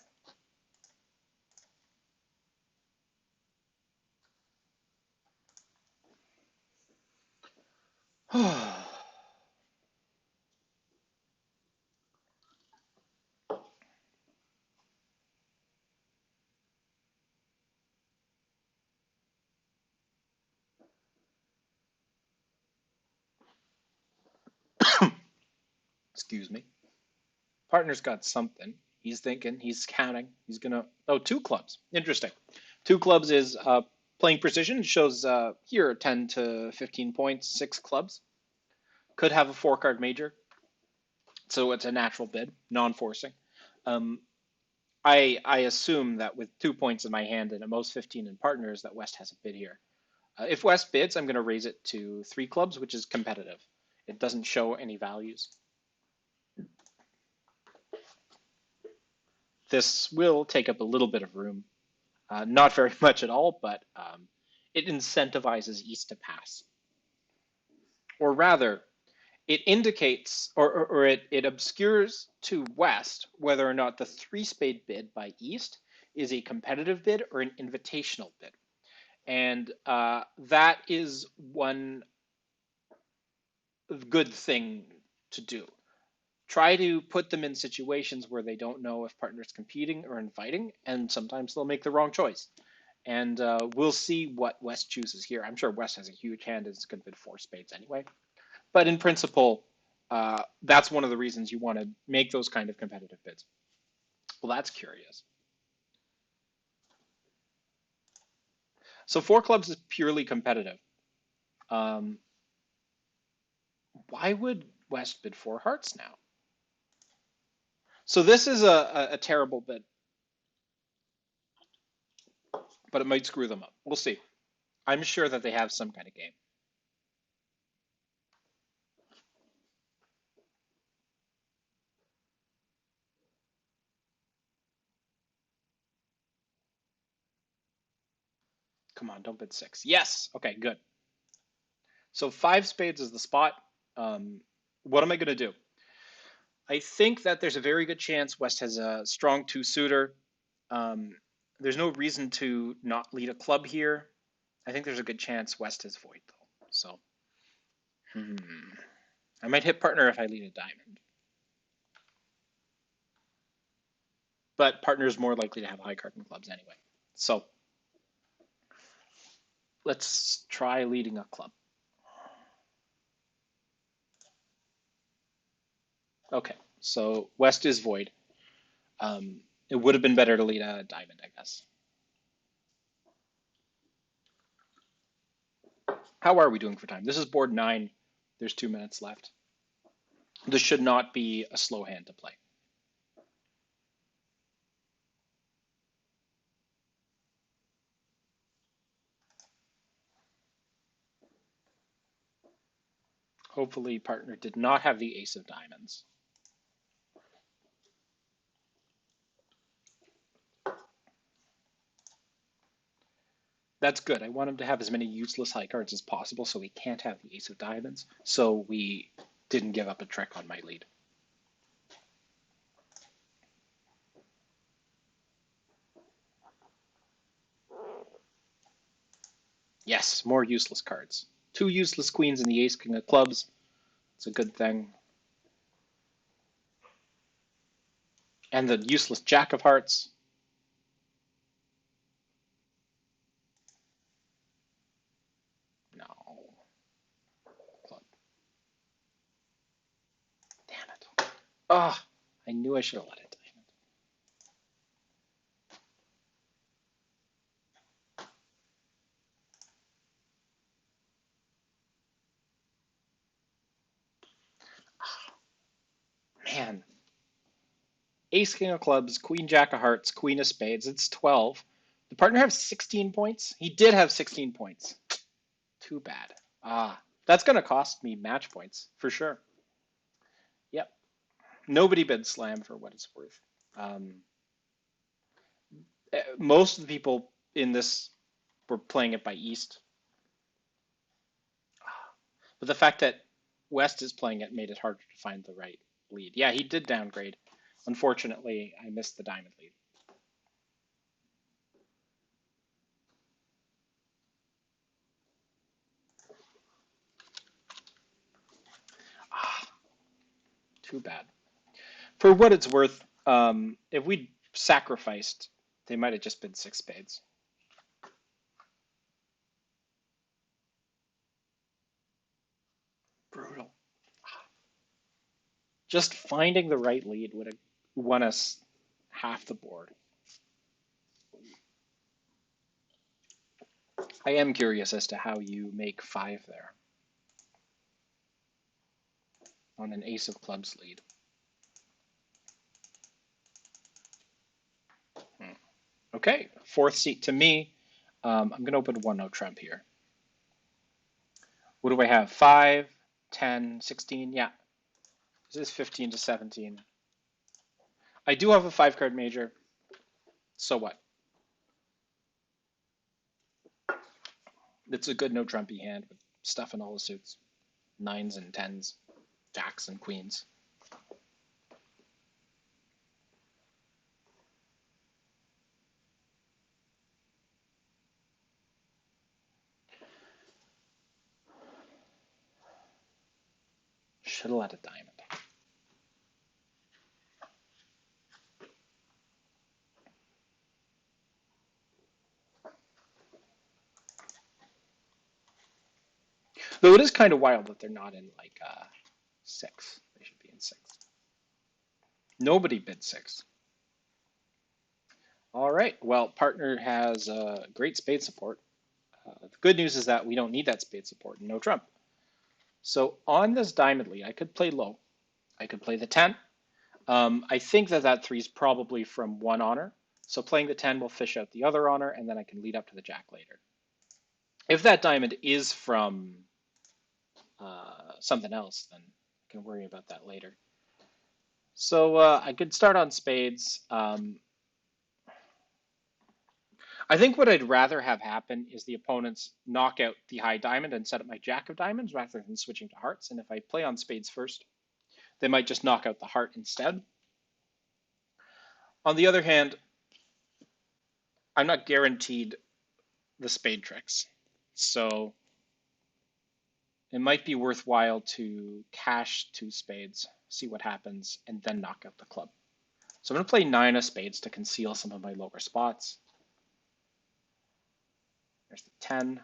Excuse me. Partner's got something. He's thinking, he's counting. He's gonna, oh, two clubs. Interesting. Two clubs is playing precision. It shows here 10 to 15 points, six clubs. Could have a four card major. So it's a natural bid, non-forcing. Um, I assume that with 2 points in my hand and at most 15 in partners, that West has a bid here. If West bids, I'm going to raise it to three clubs, which is competitive. It doesn't show any values. This will take up a little bit of room. Not very much at all, but it incentivizes East to pass. Or rather, it indicates or it obscures to West whether or not the three spade bid by East is a competitive bid or an invitational bid. And that is one good thing to do. Try to put them in situations where they don't know if partner's competing or inviting, and sometimes they'll make the wrong choice. And we'll see what West chooses here. I'm sure West has a huge hand and it's going to bid four spades anyway. But in principle, that's one of the reasons you want to make those kind of competitive bids. Well, that's curious. So four clubs is purely competitive. Um, why would West bid four hearts now? So this is a terrible bid, but it might screw them up. We'll see. I'm sure that they have some kind of game. Come on, don't bid six. Yes. Okay, good. So five spades is the spot. What am I going to do? I think that there's a very good chance West has a strong two suitor. Um, there's no reason to not lead a club here. I think there's a good chance West is void though. So, I might hit partner if I lead a diamond. But partner is more likely to have high card in clubs anyway. So, let's try leading a club. Okay, so West is void. It would have been better to lead a diamond, I guess. How are we doing for time? This is board 9. There's 2 minutes left. This should not be a slow hand to play. Hopefully partner did not have the ace of diamonds. That's good. I want him to have as many useless high cards as possible so he can't have the ace of diamonds. So we didn't give up a trick on my lead. Yes, more useless cards. 2 useless queens and the ace king of clubs. It's a good thing. And the useless jack of hearts. No. Club. Damn it. Ah, I knew I should have let it diamond. Man. Ace king of clubs, queen jack of hearts, queen of spades. It's 12. The partner has 16 points? He did have 16 points. Too bad. That's going to cost me match points for sure. Yep. Nobody bid slam for what it's worth. Most of the people in this were playing it by East. But the fact that West is playing it made it harder to find the right lead. Yeah, he did downgrade. Unfortunately, I missed the diamond lead. Too bad. For what it's worth, if we sacrificed, they might have just been 6 spades. Brutal. Just finding the right lead would have won us half the board. I am curious as to how you make 5 there on an ace of clubs lead. Okay, 4th seat to me. I'm going to open one no trump here. What do I have? 5, 10, 16? Yeah, this is 15 to 17. I do have a 5-card major. So what? It's a good no trumpy hand with stuff in all the suits. 9s and 10s, jacks and queens. Should have let a diamond. Though it is kind of wild that they're not in like 6. They should be in 6. Nobody bid 6. All right. Well, partner has great spade support. The good news is that we don't need that spade support and no trump. So on this diamond lead, I could play low. I could play the 10. I think that that 3 is probably from one honor. So playing the 10 will fish out the other honor, and then I can lead up to the jack later. If that diamond is from something else, then I can worry about that later. So I could start on spades. I think what I'd rather have happen is the opponents knock out the high diamond and set up my jack of diamonds rather than switching to hearts. And if I play on spades first, they might just knock out the heart instead. On the other hand, I'm not guaranteed the spade tricks. So it might be worthwhile to cash 2 spades, see what happens, and then knock out the club. So I'm going to play 9 of spades to conceal some of my lower spots. There's the 10.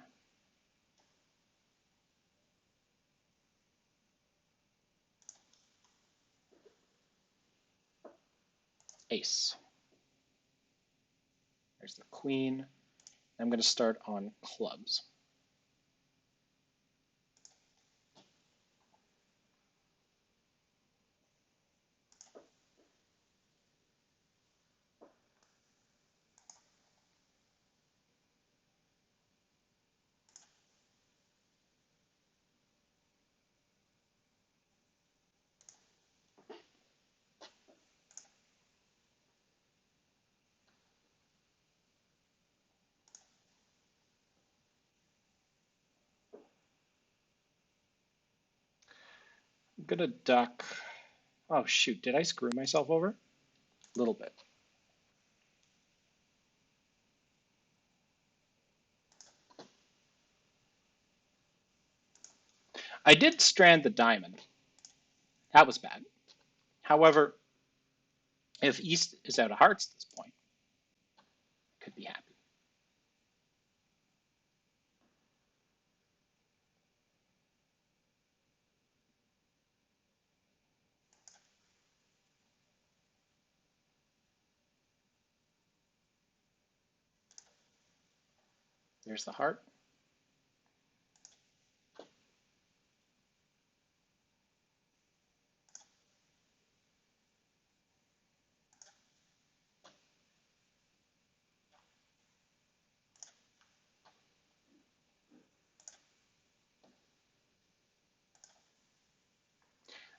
Ace. There's the queen. I'm going to start on clubs. I'm going to duck. Oh, shoot. Did I screw myself over? A little bit. I did strand the diamond. That was bad. However, if East is out of hearts at this point, I could be happy. There's the heart.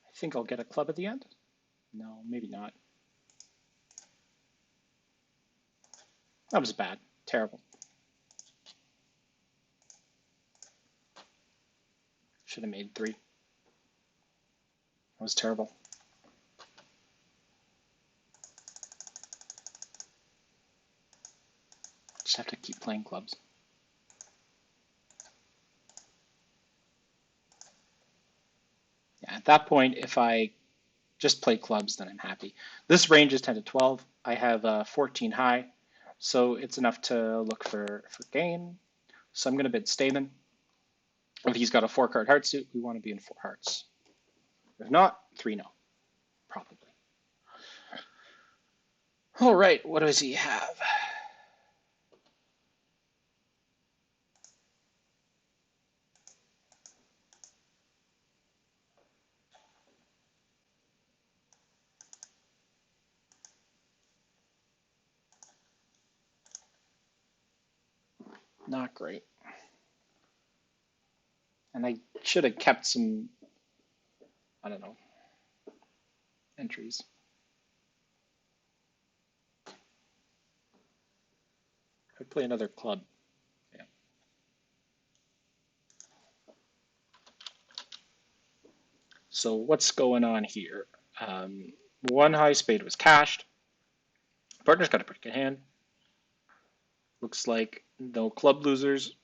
I think I'll get a club at the end. No, maybe not. That was bad. Terrible. Should have made 3. That was terrible. Just have to keep playing clubs. Yeah, at that point, if I just play clubs, then I'm happy. This range is 10 to 12. I have 14 high, so it's enough to look for game. So I'm going to bid Stamen. If he's got a 4-card heart suit, we want to be in 4 hearts. If not, 3 no. probably. All right, what does he have? Not great. And I should have kept some, I don't know, entries. Could play another club. Yeah. So what's going on here? One high spade was cashed. Partner's got a pretty good hand. Looks like no club losers.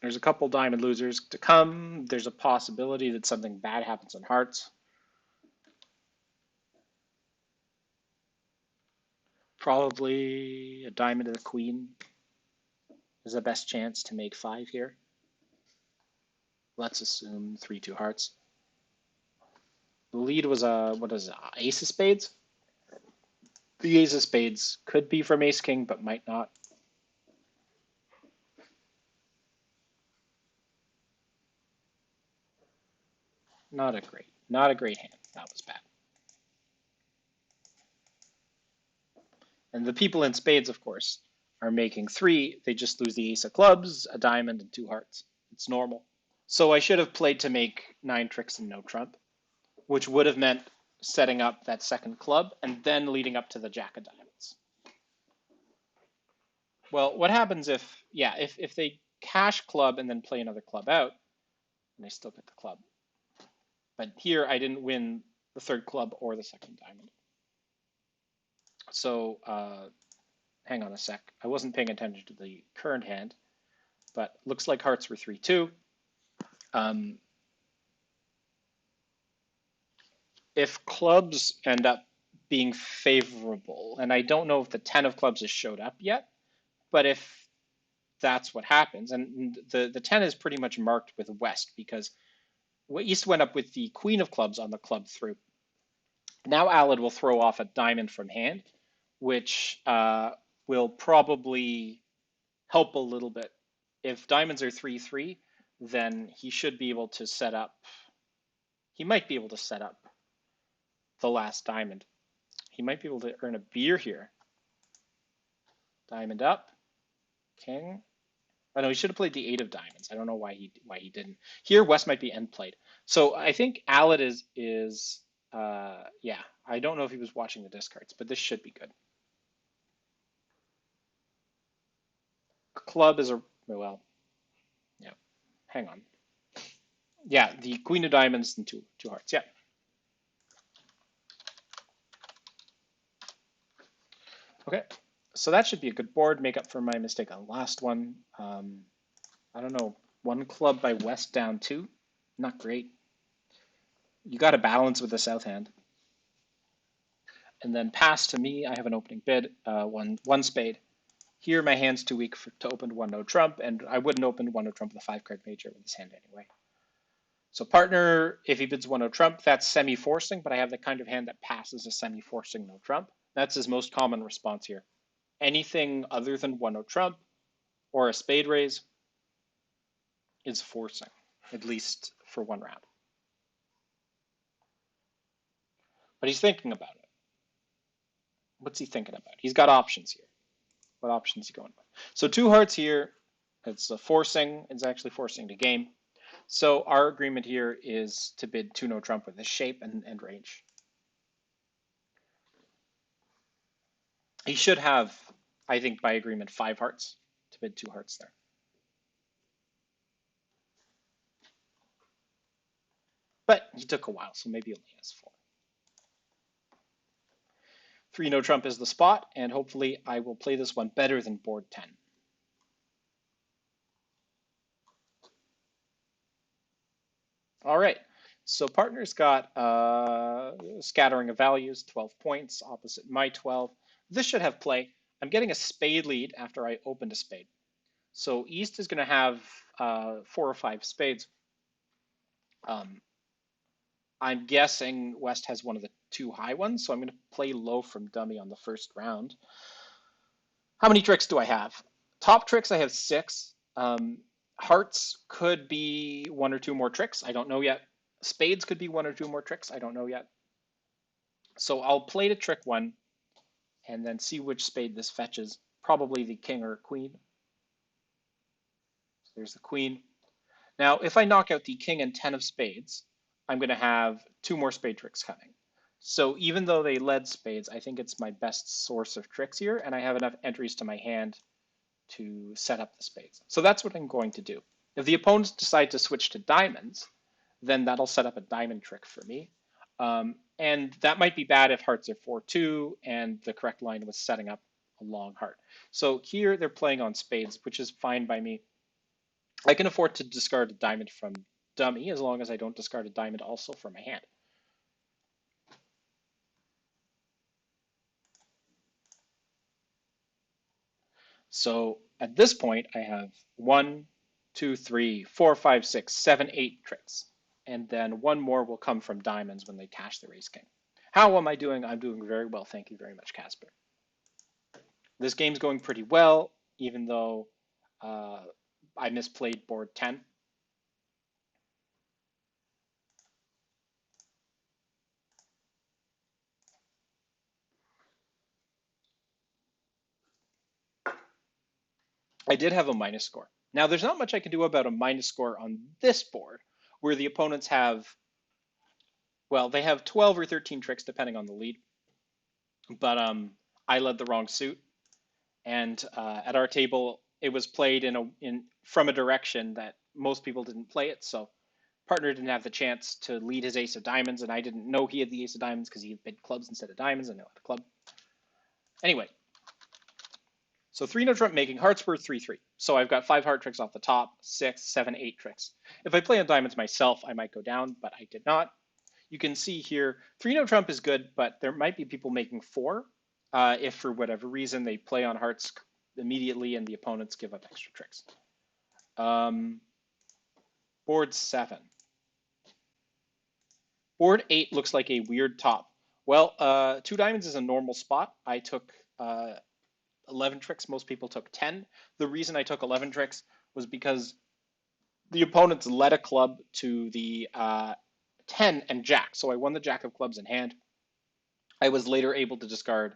There's a couple diamond losers to come. There's a possibility that something bad happens on hearts. Probably a diamond to the queen is the best chance to make 5 here. Let's assume 3-2 hearts. The lead was what is it, ace of spades? The ace of spades could be from ace king, but might not. Not a great hand. That was bad. And the people in spades, of course, are making 3. They just lose the ace of clubs, a diamond, and 2 hearts. It's normal. So I should have played to make 9 tricks and no trump, which would have meant setting up that second club and then leading up to the jack of diamonds. Well, what happens if they cash club and then play another club out, and they still get the club. But here I didn't win the third club or the second diamond. So hang on a sec. I wasn't paying attention to the current hand, but looks like hearts were 3-2. If clubs end up being favorable, and I don't know if the 10 of clubs has showed up yet, but if that's what happens, and the 10 is pretty much marked with West because East went up with the queen of clubs on the club through. Now Alad will throw off a diamond from hand, which will probably help a little bit. If diamonds are 3-3, then he should be able to set up, he might be able to set up the last diamond. He might be able to earn a beer here. Diamond up, king. Oh no, he should have played the 8 of diamonds. I don't know why he didn't. Here, West might be end played. So I think Alad is yeah. I don't know if he was watching the discards, but this should be good. Club is a well, yeah. Hang on. Yeah, the queen of diamonds and two hearts. Yeah. Okay, so that should be a good board. Make up for my mistake on the last one. I don't know. One club by West down 2. Not great. You got to balance with the south hand. And then pass to me. I have an opening bid. One spade. Here, my hand's too weak to open 1 no trump, and I wouldn't open 1 no trump with a 5-card major with this hand anyway. So partner, if he bids 1 no trump, that's semi-forcing, but I have the kind of hand that passes a semi-forcing no trump. That's his most common response here. Anything other than 1 no trump or a spade raise is forcing, at least for 1 round. But he's thinking about it. What's he thinking about? He's got options here. What options is he going with? So 2 hearts here. It's forcing. It's actually forcing the game. So our agreement here is to bid 2 no trump with this shape and range. He should have, I think by agreement, 5 hearts to bid 2 hearts there. But he took a while, so maybe only has 4. 3 no trump is the spot, and hopefully I will play this one better than board 10. All right, so partner's got scattering of values, 12 points, opposite my 12. This should have play. I'm getting a spade lead after I opened a spade. So East is going to have 4 or 5 spades. I'm guessing West has one of the two high ones, so I'm going to play low from dummy on the first round. How many tricks do I have? Top tricks, I have 6. Hearts could be 1 or 2 more tricks. I don't know yet. Spades could be 1 or 2 more tricks. I don't know yet. So I'll play to trick 1 and then see which spade this fetches. Probably the king or queen. So there's the queen. Now, if I knock out the king and 10 of spades, I'm going to have 2 more spade tricks coming. So even though they led spades, I think it's my best source of tricks here, and I have enough entries to my hand to set up the spades. So that's what I'm going to do. If the opponents decide to switch to diamonds, then that'll set up a diamond trick for me. And that might be bad if hearts are 4-2 and the correct line was setting up a long heart. So here they're playing on spades, which is fine by me. I can afford to discard a diamond from dummy as long as I don't discard a diamond also from my hand. So at this point, I have 1, 2, 3, 4, 5, 6, 7, 8 tricks. And then 1 more will come from diamonds when they cash the race king. How am I doing? I'm doing very well. Thank you very much, Casper. This game's going pretty well, even though I misplayed board 10. I did have a minus score. Now, there's not much I can do about a minus score on this board, where the opponents have, well, they have 12 or 13 tricks depending on the lead. But I led the wrong suit, and at our table, it was played from a direction that most people didn't play it. So partner didn't have the chance to lead his ace of diamonds, and I didn't know he had the ace of diamonds because he had bid clubs instead of diamonds. I know how to club. Anyway, so 3-no trump making hearts worth 3-3. So I've got 5 heart tricks off the top, 6, 7, 8 tricks. If I play on diamonds myself, I might go down, but I did not. You can see here, 3-no trump is good, but there might be people making 4 if for whatever reason they play on hearts immediately and the opponents give up extra tricks. Board 7. Board 8 looks like a weird top. Well, 2 diamonds is a normal spot. I took 11 tricks. Most people took 10. The reason I took 11 tricks was because the opponents led a club to the 10 and jack. So I won the jack of clubs in hand. I was later able to discard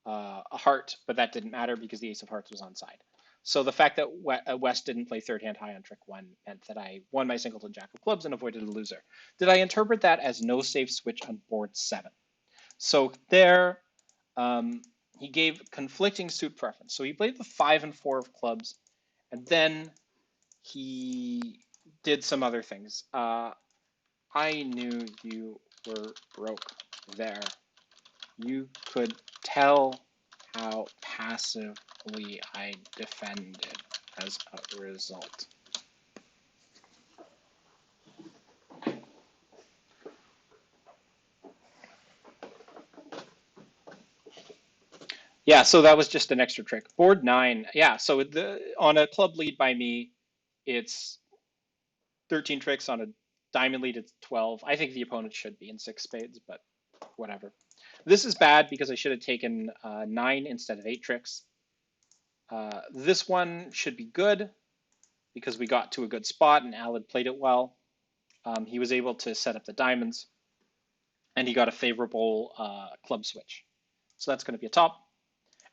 a heart, but that didn't matter because the ace of hearts was on side. So the fact that West didn't play third hand high on trick 1 meant that I won my singleton jack of clubs and avoided a loser. Did I interpret that as no safe switch on board 7? So there, he gave conflicting suit preference. So he played the 5 and 4 of clubs, and then he did some other things. I knew you were broke there. You could tell how passively I defended as a result. Yeah, so that was just an extra trick. Board 9, yeah, so on a club lead by me, it's 13 tricks. On a diamond lead, it's 12. I think the opponent should be in 6 spades, but whatever. This is bad because I should have taken 9 instead of 8 tricks. This one should be good because we got to a good spot and Al had played it well. He was able to set up the diamonds, and he got a favorable club switch. So that's going to be a top.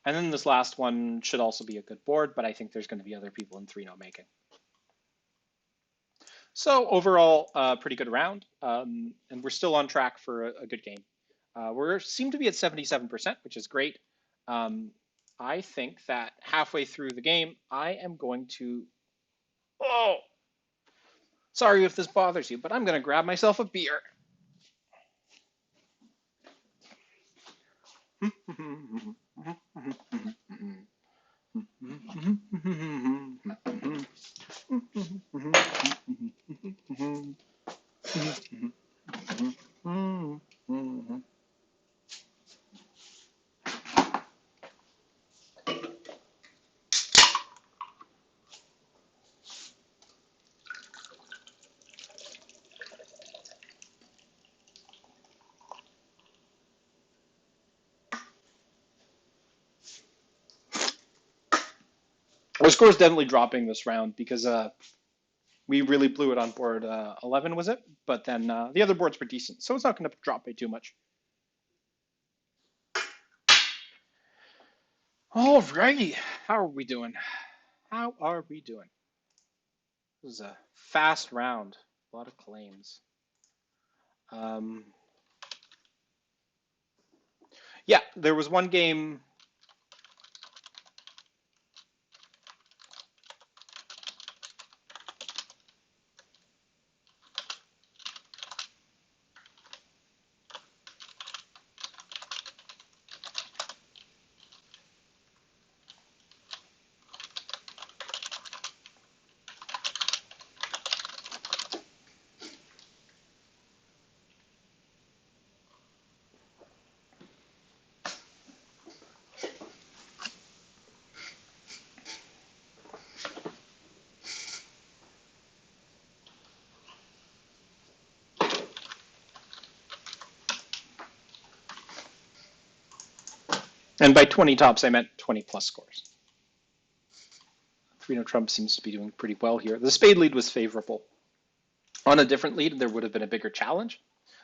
And then this last one should also be a good board, but I think there's going to be other people in 3-no making. So overall, pretty good round, and we're still on track for a good game. We seem to be at 77%, which is great. I think that halfway through the game, I am going to, oh, sorry if this bothers you, but I'm going to grab myself a beer. Our score is definitely dropping this round because we really blew it on board 11, was it? But then the other boards were decent, so it's not going to drop by too much. All righty, how are we doing? How are we doing? This is a fast round, a lot of claims. Um, yeah, there was one game. And by 20 tops, I meant 20 plus scores. 3-0 Trump seems to be doing pretty well here. The spade lead was favorable. On a different lead, there would have been a bigger challenge,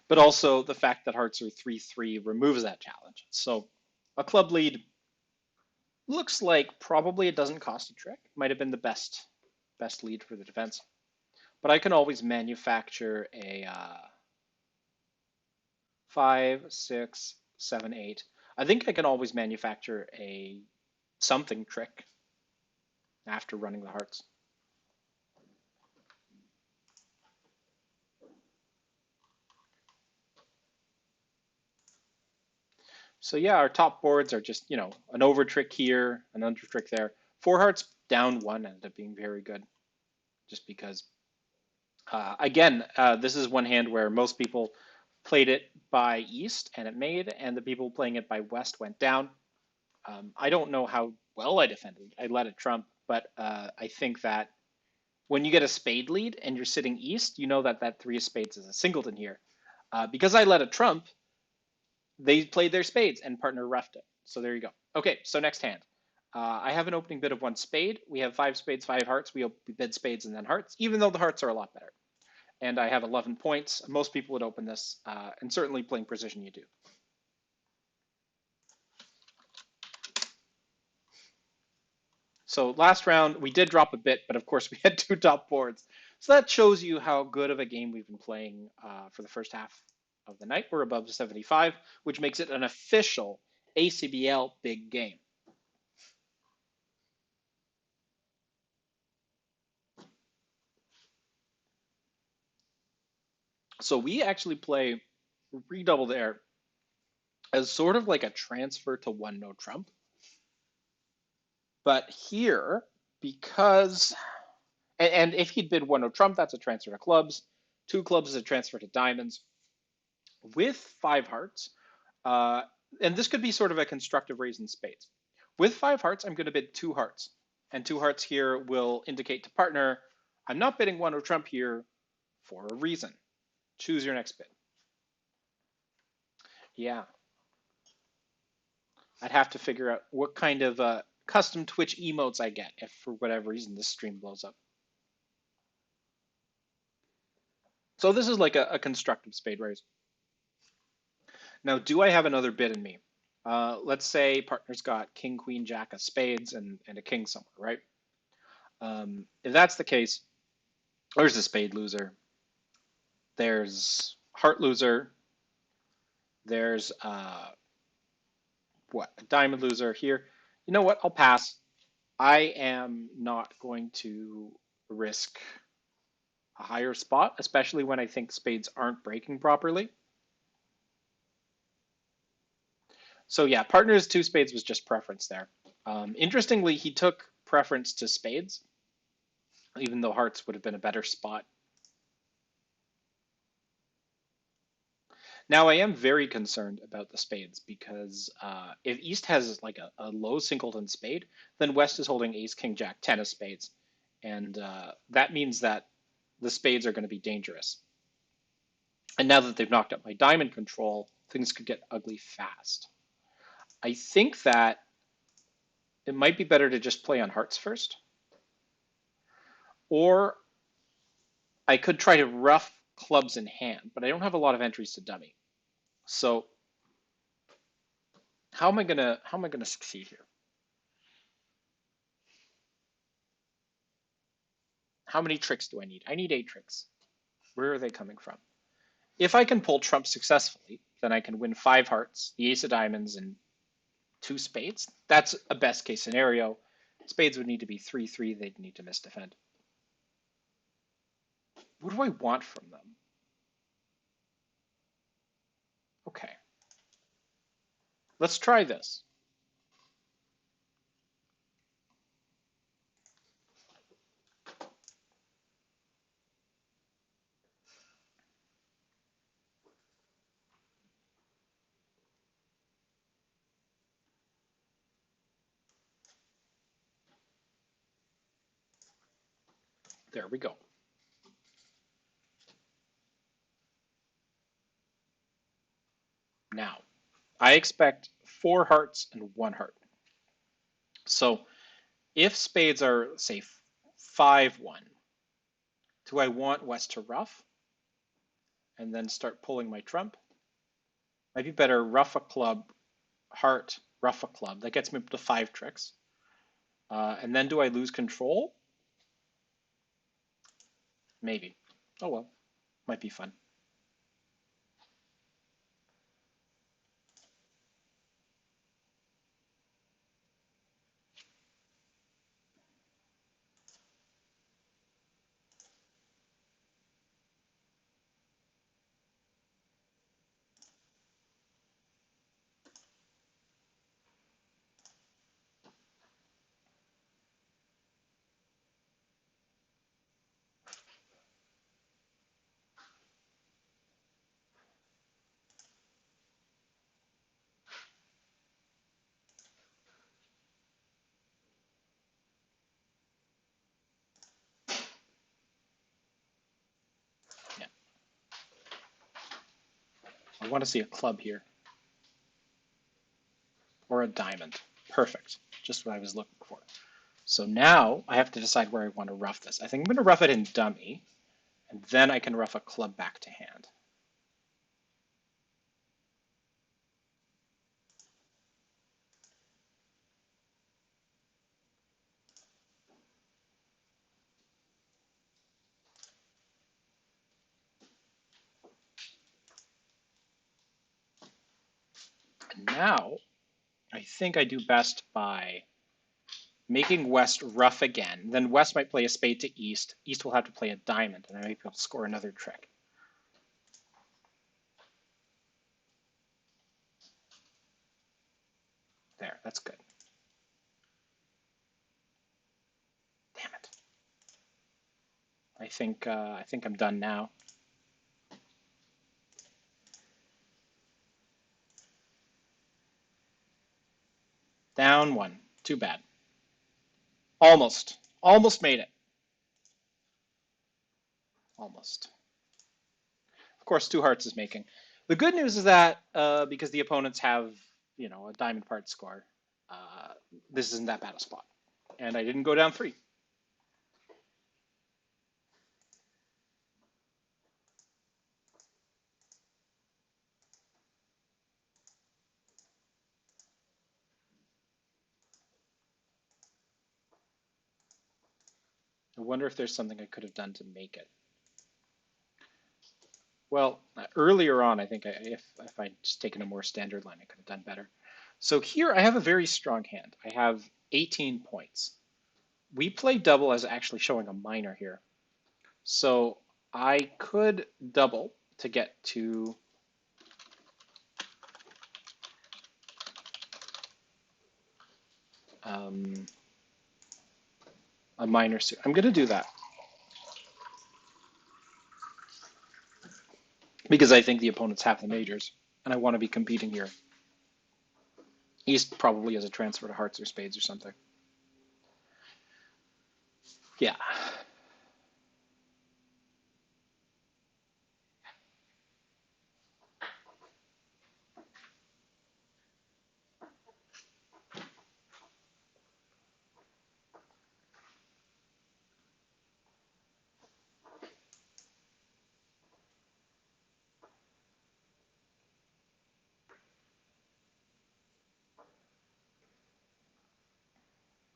but also the fact that hearts are 3-3 removes that challenge. So a club lead looks like probably it doesn't cost a trick. Might have been the best lead for the defense. But I can always manufacture a 5, 6, 7, 8. I think I can always manufacture a something trick after running the hearts. So yeah, our top boards are just, an over trick here, an under trick there. 4 hearts down 1 ended up being very good, just because, again, this is one hand where most people played it by east and it made, and the people playing it by west went down. I don't know how well I defended. I let it trump, but I think that when you get a spade lead and you're sitting east, you know that that 3 of spades is a singleton here. Because I let it trump, they played their spades and partner roughed it. So there you go. Okay, so next hand. I have an opening bid of 1 spade. We have 5 spades, 5 hearts. We bid spades and then hearts, even though the hearts are a lot better. And I have 11 points. Most people would open this, and certainly playing precision you do. So last round, we did drop a bit, but of course we had 2 top boards. So that shows you how good of a game we've been playing for the first half of the night. We're above 75, which makes it an official ACBL big game. So we actually play redouble there as sort of like a transfer to 1-no trump. But here, because, and if he'd bid 1-no trump, that's a transfer to clubs. 2 clubs is a transfer to diamonds. With 5 hearts, and this could be sort of a constructive raise in spades. With 5 hearts, I'm going to bid 2 hearts. And 2 hearts here will indicate to partner, I'm not bidding 1-no trump here for a reason. Choose your next bid. Yeah. I'd have to figure out what kind of custom Twitch emotes I get if for whatever reason this stream blows up. So this is like a constructive spade raise. Now, do I have another bid in me? Let's say partner's got king, queen, jack of spades and a king somewhere, right? If that's the case, there's a spade loser. There's heart loser. There's a diamond loser here. You know what? I'll pass. I am not going to risk a higher spot, especially when I think spades aren't breaking properly. So yeah, partners 2 spades was just preference there. Interestingly, he took preference to spades, even though hearts would have been a better spot. Now I am very concerned about the spades because if East has like a low singleton spade, then West is holding ace, king, jack, 10 of spades. And that means that the spades are going to be dangerous. And now that they've knocked up my diamond control, things could get ugly fast. I think that it might be better to just play on hearts first. Or I could try to rough clubs in hand, but I don't have a lot of entries to dummy. So how am I gonna succeed here? How many tricks do I need? I need 8 tricks. Where are they coming from? If I can pull trump successfully, then I can win 5 hearts, the ace of diamonds, and 2 spades. That's a best case scenario. Spades would need to be 3-3. They'd need to misdefend. What do I want from them? Okay, let's try this. There we go. Now, I expect 4 hearts and 1 heart. So if spades are, say, 5-1, do I want West to rough and then start pulling my trump? Might be better rough a club, heart, rough a club. That gets me up to 5 tricks. And then do I lose control? Maybe. Oh well, might be fun. Yeah. I want to see a club here or a diamond. Perfect. Just what I was looking for. So now I have to decide where I want to rough this. I think I'm going to rough it in dummy, and then I can rough a club back to hand. And now I think I do best by making West rough again. Then West might play a spade to East. East will have to play a diamond, and I might be able to score another trick. There, that's good. Damn it. I think I'm done now. Down 1. Too bad. Almost. Almost made it. Almost. Of course, 2 hearts is making. The good news is that because the opponents have, a diamond part score, uh, this isn't that bad a spot. And I didn't go down 3. I wonder if there's something I could have done to make it. Well, earlier on, I think if I'd just taken a more standard line, I could have done better. So here I have a very strong hand. I have 18 points. We play double as actually showing a minor here. So I could double to get to a minor suit. I'm going to do that because I think the opponents have the majors and I want to be competing here. East probably has a transfer to hearts or spades or something. Yeah.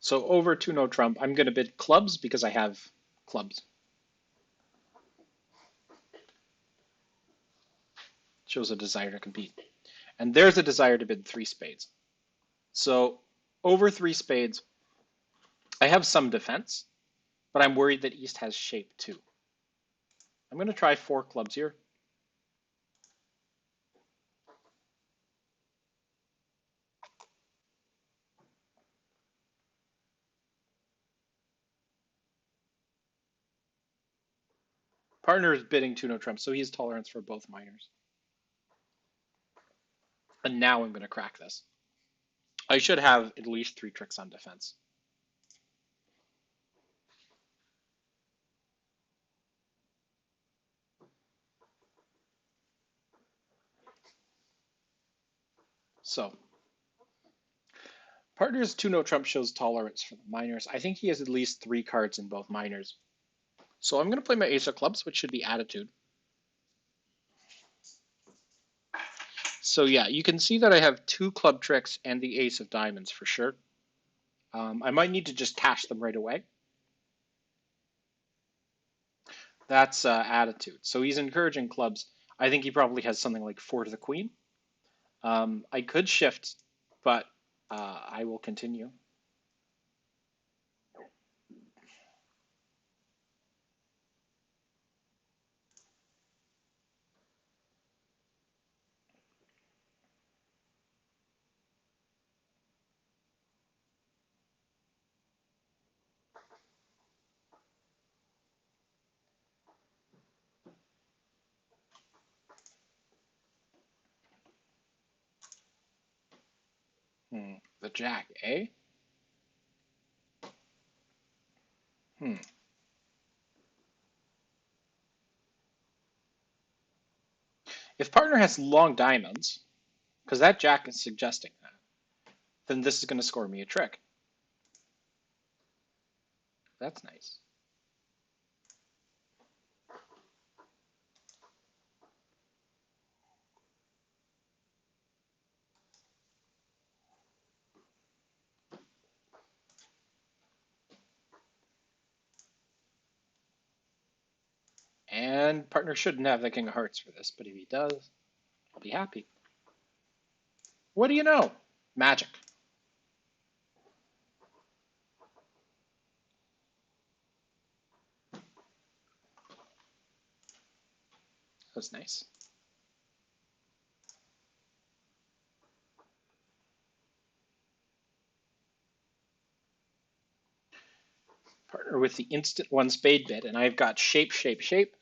So over to no trump, I'm going to bid clubs because I have clubs. Shows a desire to compete. And there's a desire to bid three spades. So over three spades, I have some defense, but I'm worried that East has shape too. I'm going to try four clubs here. Partner is bidding two no trump, so he has tolerance for both minors. And now I'm going to crack this. I should have at least three tricks on defense. So partner's two no trump shows tolerance for the minors. I think he has at least three cards in both minors. So I'm going to play my ace of clubs, which should be attitude. So yeah, you can see that I have two club tricks and the ace of diamonds for sure. I might need to just cash them right away. That's attitude. So he's encouraging clubs. I think he probably has something like four to the queen. I could shift, but I will continue. The jack, eh? Hmm. If partner has long diamonds, because that jack is suggesting that, then this is going to score me a trick. That's nice. And partner shouldn't have the king of hearts for this, but if he does, I'll be happy. What do you know? Magic. That's nice. Partner with the instant one spade bid, and I've got shape, shape, shape,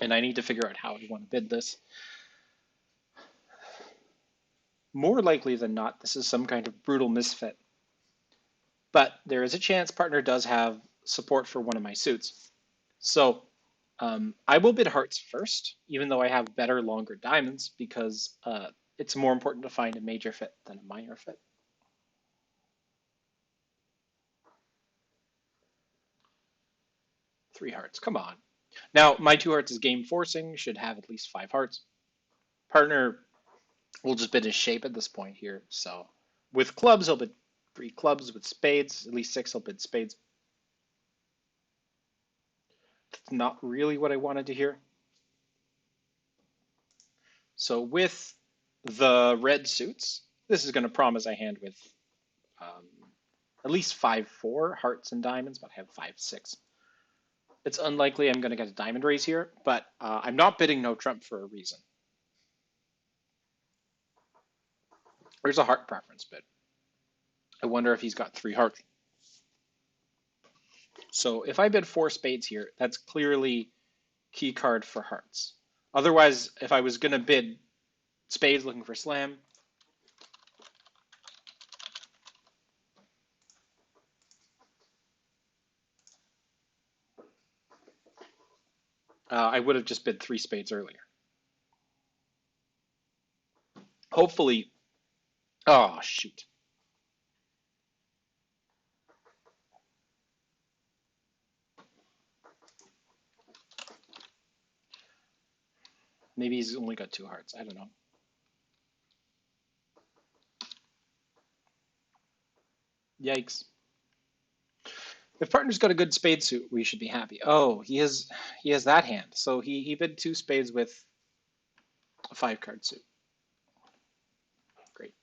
and I need to figure out how I want to bid this. More likely than not, this is some kind of brutal misfit. But there is a chance partner does have support for one of my suits. So I will bid hearts first, even though I have better, longer diamonds, because it's more important to find a major fit than a minor fit. Three hearts, come on. Now, my two hearts is game forcing, should have at least five hearts. Partner will just bid his shape at this point here. So with clubs, he'll bid three clubs. With spades, at least six, he'll bid spades. That's not really what I wanted to hear. So with the red suits, this is going to promise a hand with um, at least 5-4 hearts and diamonds, but I have 5-6. It's unlikely I'm going to get a diamond raise here, but I'm not bidding no trump for a reason. There's a heart preference bid. I wonder if he's got three hearts. So if I bid four spades here, that's clearly key card for hearts. Otherwise, if I was going to bid spades looking for slam, I would have just bid three spades earlier. Hopefully, oh shoot. Maybe he's only got two hearts. I don't know. Yikes. If partner's got a good spade suit, we should be happy. Oh, he has that hand. So he bid two spades with a 5 card suit. Great.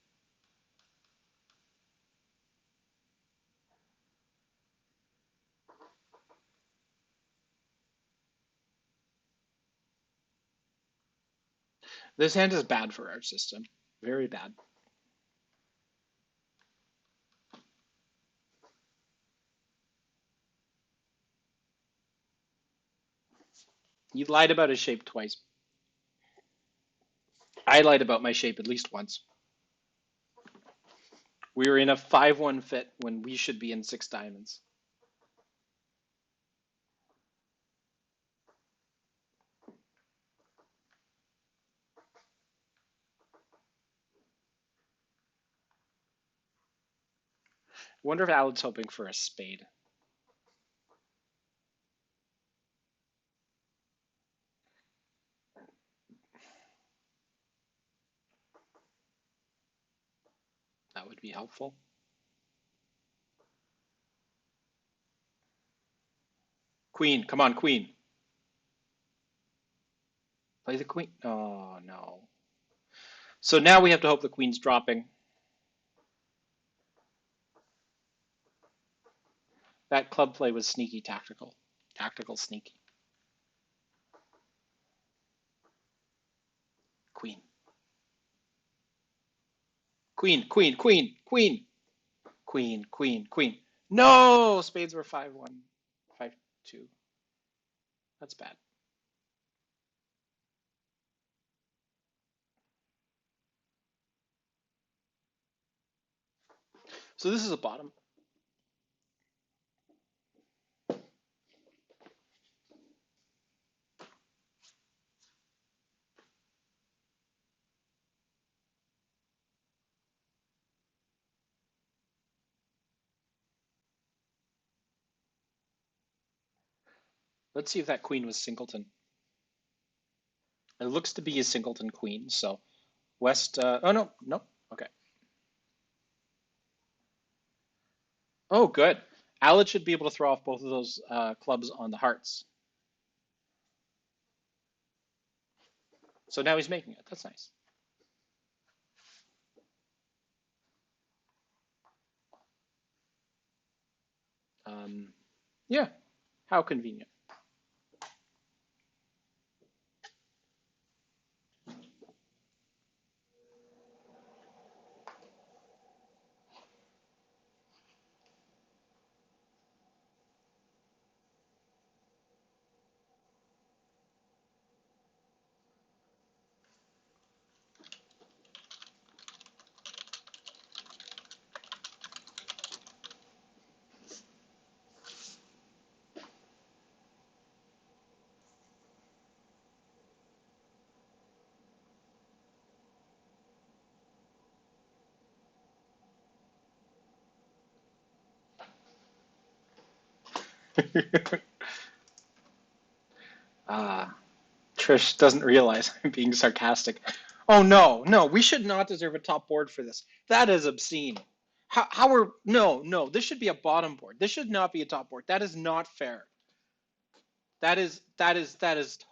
This hand is bad for our system. Very bad. You lied about his shape twice. I lied about my shape at least once. We were in a 5-1 fit when we should be in 6 diamonds. Wonder if Alan's hoping for a spade. That would be helpful. Queen, come on, queen. Play the queen. Oh, no. So now we have to hope the queen's dropping. That club play was sneaky tactical. Tactical sneaky. Queen. Queen, queen, queen, queen. Queen, queen, queen. No! Spades were 5-1. 5-2. That's bad. So this is a bottom. Let's see if that queen was singleton. It looks to be a singleton queen, so West, oh no, no, okay. Oh, good. Alec should be able to throw off both of those clubs on the hearts. So now he's making it. That's nice. Yeah, how convenient. Ah, Trish doesn't realize I'm being sarcastic. Oh no, no, we should not deserve a top board for this. That is obscene. How are no, no, this should be a bottom board. This should not be a top board. That is not fair. That is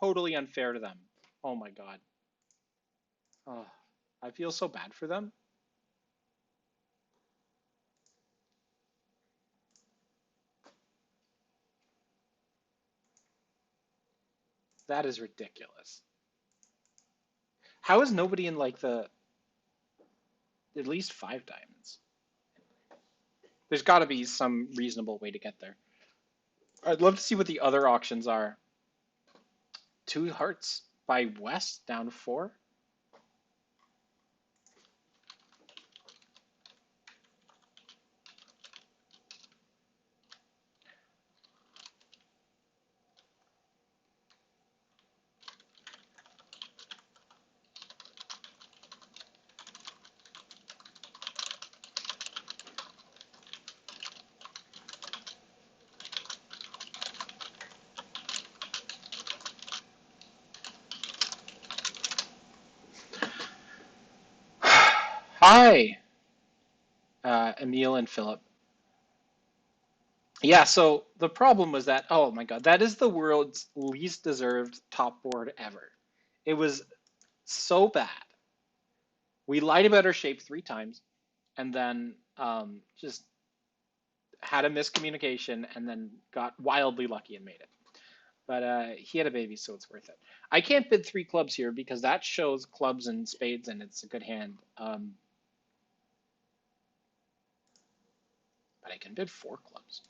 totally unfair to them. Oh my God. Oh, I feel so bad for them. That is ridiculous. How is nobody in like the at least 5 diamonds? There's got to be some reasonable way to get there. I'd love to see what the other auctions are. 2 hearts by West down 4. Hi, Emil and Philip. Yeah, so the problem was that, oh my God, that is the world's least deserved top board ever. It was so bad. We lied about our shape 3 times and then just had a miscommunication and then got wildly lucky and made it. But he had a baby, so it's worth it. I can't bid 3 clubs here because that shows clubs and spades and it's a good hand. But I can bid 4 clubs.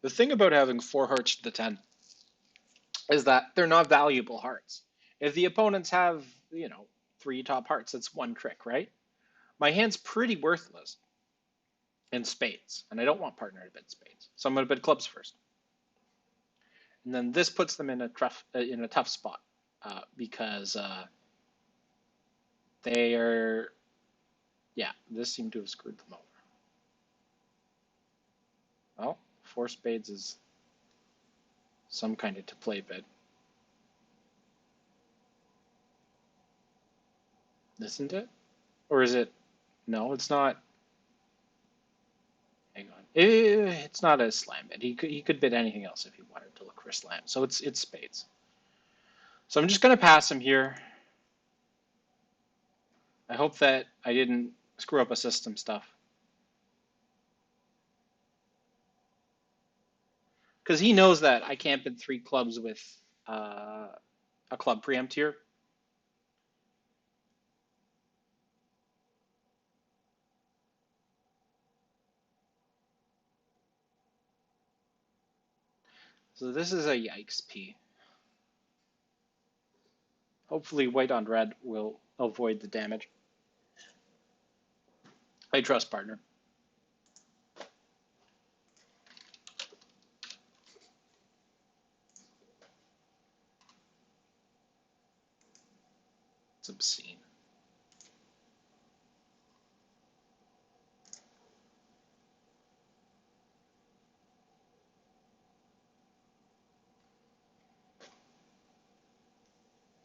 The thing about having 4 hearts to the 10 is that they're not valuable hearts. If the opponents have, 3 top hearts, it's one trick, right? My hand's pretty worthless in spades, and I don't want partner to bid spades, so I'm going to bid clubs first. And then this puts them in a tough spot because they are, yeah, this seemed to have screwed them over. Well, 4 spades is some kind of to play bid, isn't it? Or is it? No, it's not. Hang on. It's not a slam bid. He could bid anything else if he wanted to look for a slam. So it's spades. So I'm just gonna pass him here. I hope that I didn't screw up a system stuff. Because he knows that I can't bid 3 clubs with a club preempt here. So this is a yikes P. Hopefully white on red will avoid the damage. I trust partner. It's obscene.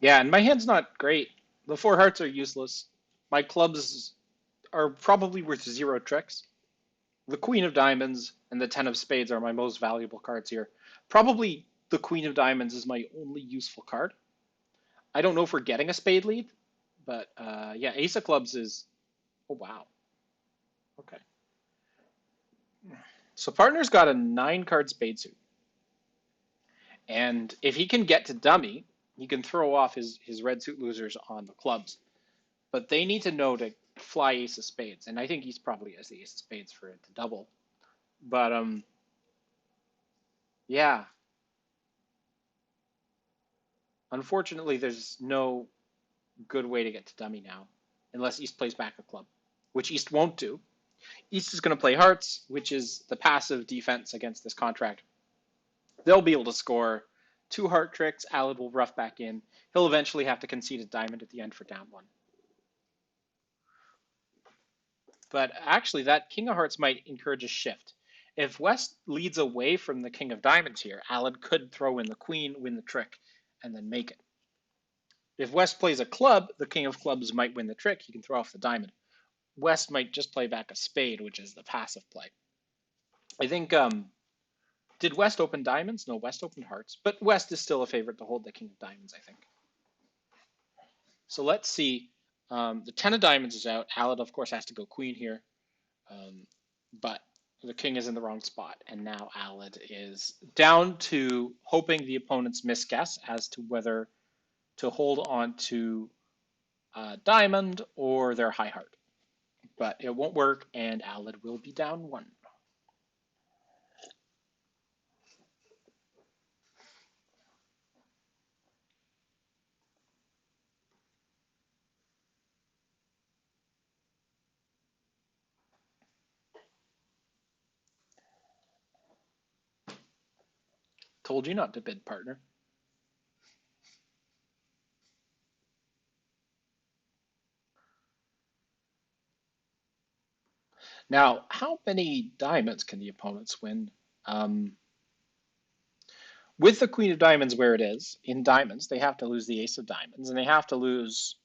Yeah, and my hand's not great. The 4 hearts are useless. My clubs are probably worth 0 tricks. The Queen of Diamonds and the Ten of Spades are my most valuable cards here. Probably the Queen of Diamonds is my only useful card. I don't know if we're getting a spade lead, but yeah, Ace of Clubs is. Oh wow. Okay. So partner's got a 9 card spade suit, and if he can get to dummy, he can throw off his red suit losers on the clubs. But they need to know to fly Ace of Spades, and I think he's probably has the Ace of Spades for it to double. But yeah. Unfortunately, there's no good way to get to dummy now, unless East plays back a club, which East won't do. East is going to play hearts, which is the passive defense against this contract. They'll be able to score 2 heart tricks. Alad will rough back in. He'll eventually have to concede a diamond at the end for down 1. But actually, that King of Hearts might encourage a shift. If West leads away from the King of Diamonds here, Alad could throw in the Queen, win the trick, and then make it. If West plays a club, the King of Clubs might win the trick. He can throw off the diamond. West might just play back a spade, which is the passive play. I think, did West open diamonds? No, West opened hearts. But West is still a favorite to hold the King of Diamonds, I think. So let's see. The 10 of diamonds is out. Alad, of course, has to go queen here. But the king is in the wrong spot. And now Alad is down to hoping the opponent's misguess as to whether to hold on to diamond or their high heart. But it won't work, and Alad will be down 1. Told you not to bid, partner. Now, how many diamonds can the opponents win? Um, With the queen of diamonds where it is, in diamonds, they have to lose the ace of diamonds, and they have to lose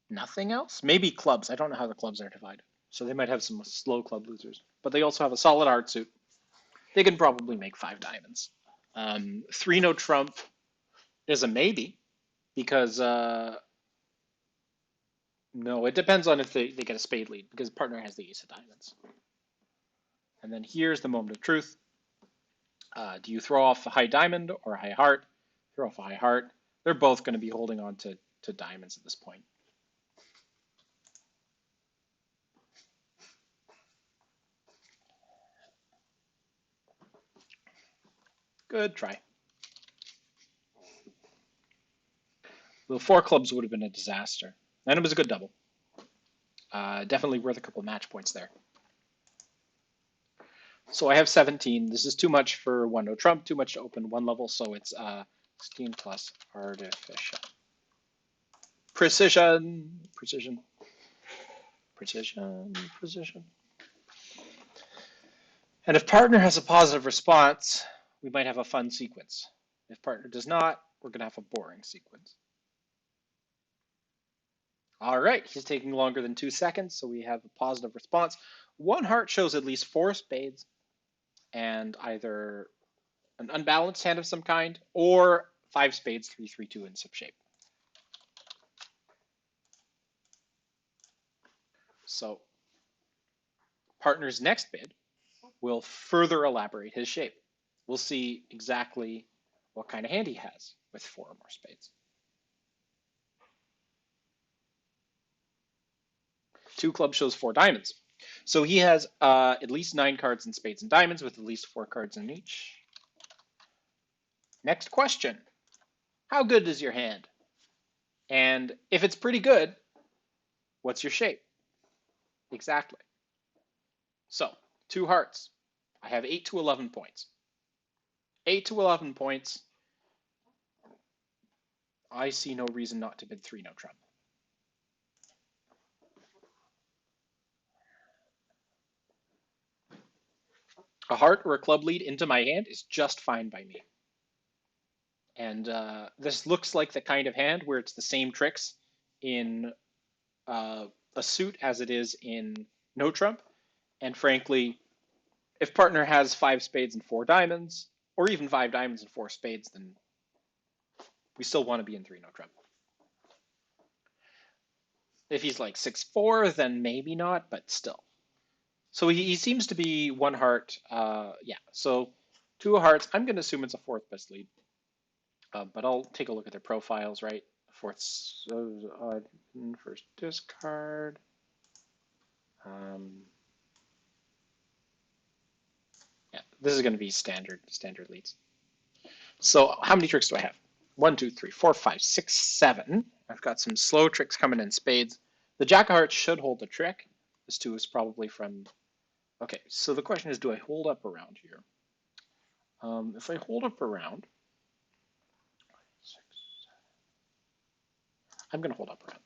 nothing else? Maybe clubs. I don't know how the clubs are divided. So they might have some slow club losers. But they also have a solid heart suit. They can probably make 5 diamonds. 3 no trump is a maybe because no, it depends on if they get a spade lead because partner has the ace of diamonds. And then here's the moment of truth. Do you throw off a high diamond or a high heart? Throw off a high heart. They're both going to be holding on to diamonds at this point. Good try. The 4 clubs would have been a disaster. And it was a good double. Definitely worth a couple match points there. So I have 17. This is too much for 1 no trump, too much to open 1 level, so it's 16 plus artificial. Precision, precision, precision, precision. And if partner has a positive response, we might have a fun sequence. If partner does not, we're going to have a boring sequence. All right, he's taking longer than 2 seconds, so we have a positive response. 1 heart shows at least 4 spades and either an unbalanced hand of some kind or 5 spades, 3-3-2 in some shape. So partner's next bid will further elaborate his shape. We'll see exactly what kind of hand he has with 4 or more spades. 2 clubs shows 4 diamonds. So he has at least 9 cards in spades and diamonds with at least 4 cards in each. Next question. How good is your hand? And if it's pretty good, what's your shape? Exactly. So 2 hearts. I have 8 to 11 points. 8 to 11 points. I see no reason not to bid 3 no trump. A heart or a club lead into my hand is just fine by me. And this looks like the kind of hand where it's the same tricks in a suit as it is in no trump. And frankly, if partner has 5 spades and 4 diamonds, or even 5 diamonds and 4 spades, then we still want to be in 3 no trump. If he's like 6-4, then maybe not, but still. So he seems to be 1 heart. Yeah, so 2 hearts. I'm going to assume it's a 4th best lead. But I'll take a look at their profiles, right? 4th, first discard. Yeah, this is going to be standard leads. So how many tricks do I have? 1, 2, 3, 4, 5, 6, 7. I've got some slow tricks coming in spades. The Jack of Hearts should hold the trick. This 2 is probably from. Okay, so the question is, do I hold up around here? If I hold up around, I'm going to hold up around.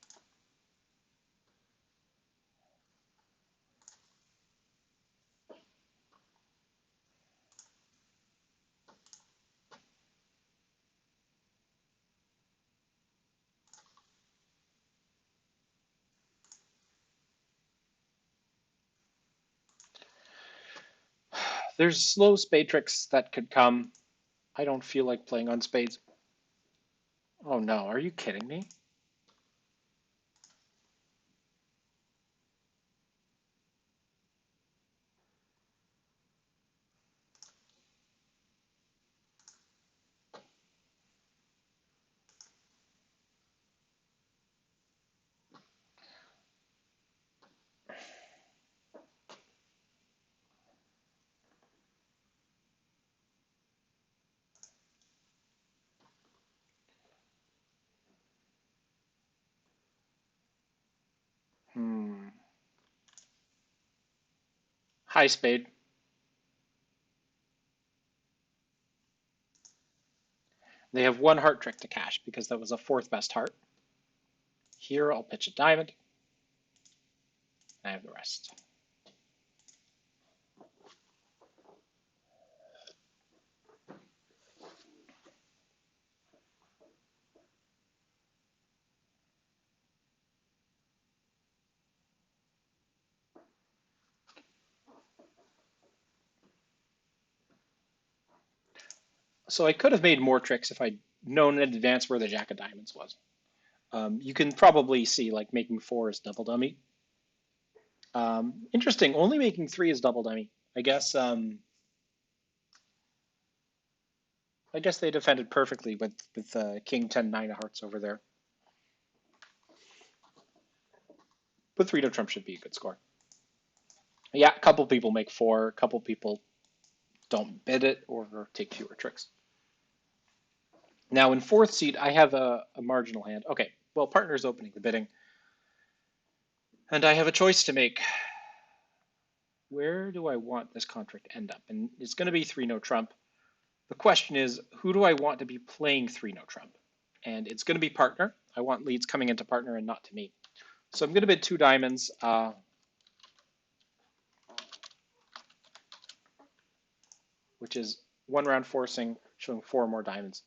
There's slow spade tricks that could come. I don't feel like playing on spades. Oh no, are you kidding me? High spade. They have 1 heart trick to cash because that was a 4th best heart. Here I'll pitch a diamond. I have the rest. So I could have made more tricks if I'd known in advance where the Jack of Diamonds was. You can probably see like making 4 is double dummy. Interesting. Only making 3 is double dummy. I guess. I guess they defended perfectly with King 10 9 of hearts over there. But 3 no trump should be a good score. Yeah, a couple people make 4. A couple people don't bid it or take fewer tricks. Now in 4th seed, I have a marginal hand. Okay, well, partner's opening the bidding. And I have a choice to make. Where do I want this contract to end up? And it's going to be 3 no trump. The question is, who do I want to be playing 3 no trump? And it's going to be partner. I want leads coming into partner and not to me. So I'm going to bid 2 diamonds, which is 1 round forcing, showing 4 more diamonds.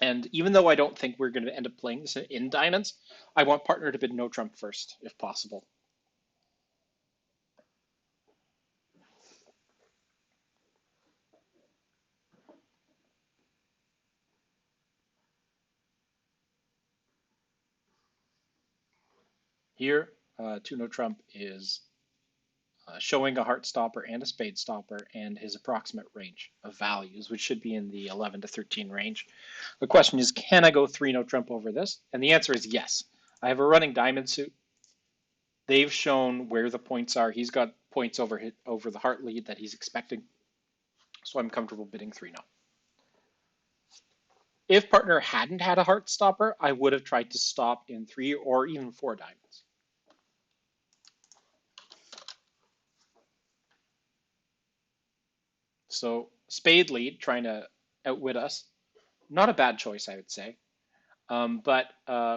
And even though I don't think we're going to end up playing this in diamonds, I want partner to bid no trump first, if possible. Here, 2 no trump is showing a heart stopper and a spade stopper and his approximate range of values, which should be in the 11 to 13 range. The question is, can I go 3 no trump over this? And the answer is yes. I have a running diamond suit. They've shown where the points are. He's got points over the heart lead that he's expecting. So I'm comfortable bidding 3 no. If partner hadn't had a heart stopper, I would have tried to stop in 3 or even 4 diamonds. So spade lead, trying to outwit us. Not a bad choice, I would say. But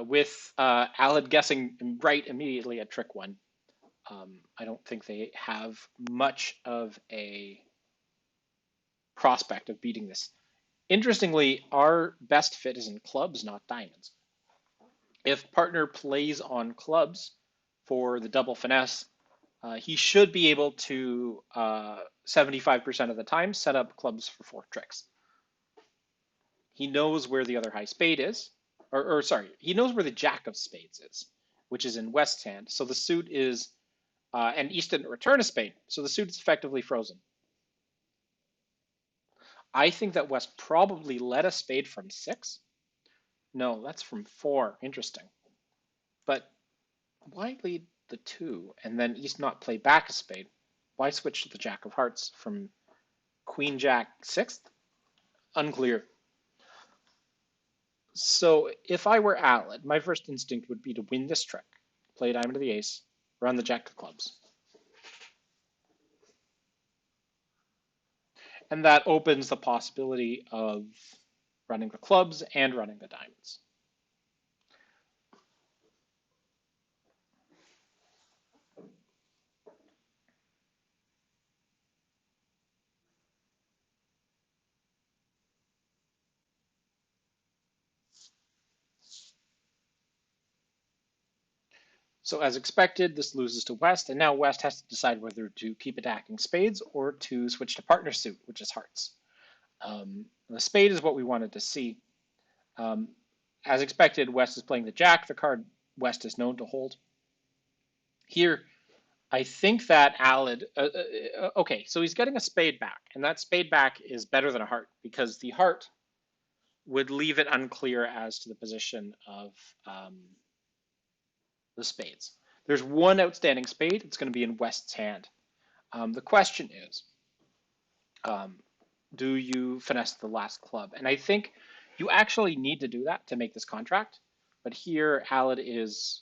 with Alad guessing right immediately at trick 1, I don't think they have much of a prospect of beating this. Interestingly, our best fit is in clubs, not diamonds. If partner plays on clubs for the double finesse, he should be able to 75% of the time set up clubs for 4 tricks. He knows where the other high spade is, or sorry, he knows where the jack of spades is, which is in West's hand. So the suit is, and East didn't return a spade, so the suit is effectively frozen. I think that West probably led a spade from 6. No, that's from 4. Interesting. But why lead the 2 and then East not play back a spade? Why switch to the jack of hearts from Queen Jack 6th? Unclear. So if I were Alad, my first instinct would be to win this trick, play diamond to the ace, run the jack of clubs. And that opens the possibility of running the clubs and running the diamonds. So as expected, this loses to West, and now West has to decide whether to keep attacking spades or to switch to partner suit, which is hearts. The spade is what we wanted to see. As expected, West is playing the jack, the card West is known to hold. Here, I think that Alad, okay, so he's getting a spade back, and that spade back is better than a heart because the heart would leave it unclear as to the position of the spades. There's one outstanding spade. It's going to be in West's hand. The question is, do you finesse the last club? And I think you actually need to do that to make this contract. But here, Alad is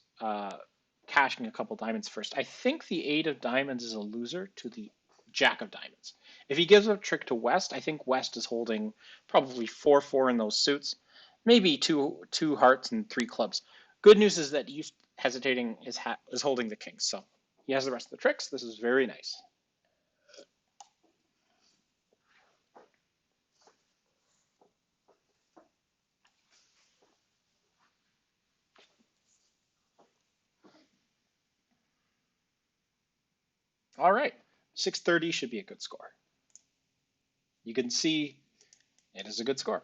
cashing a couple diamonds first. I think the 8 of diamonds is a loser to the jack of diamonds. If he gives a trick to West, I think West is holding probably 4-4 in those suits, maybe two hearts and 3 clubs. Good news is that he's hesitating is holding the king, so he has the rest of the tricks. This is very nice. All right, 630 should be a good score. You can see It is a good score.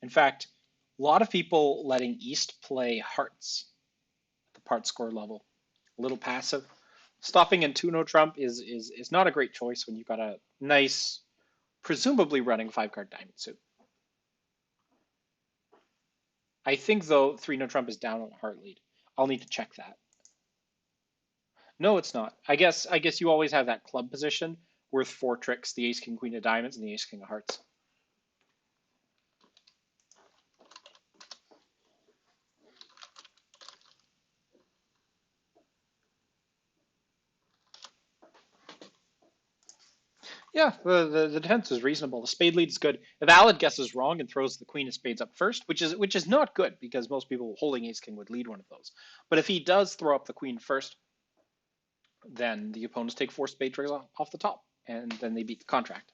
In fact, a lot of people letting East play hearts at the part score level. A little passive. Stopping in 2 no trump is not a great choice when you've got a nice, presumably running 5 card diamond suit. I think though 3 no trump is down on the heart lead. I'll need to check that. No, it's not. I guess you always have that club position worth 4 tricks, the ace king queen of diamonds and the ace king of hearts. Yeah, the defense is reasonable. The spade lead is good. If Alad guesses wrong and throws the queen of spades up first, which is not good because most people holding ace king would lead one of those. But if he does throw up the queen first, then the opponents take 4 spade tricks off the top, and then they beat the contract.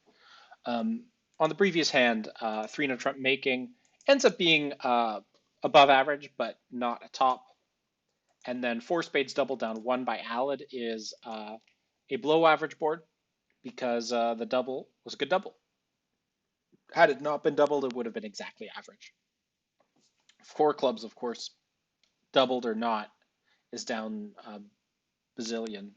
On the previous hand, 3 no trump making ends up being above average, but not a top. And then 4 spades double down 1 by Alad is a below average board because the double was a good double. Had it not been doubled, it would have been exactly average. 4 clubs, of course, doubled or not, is down a bazillion.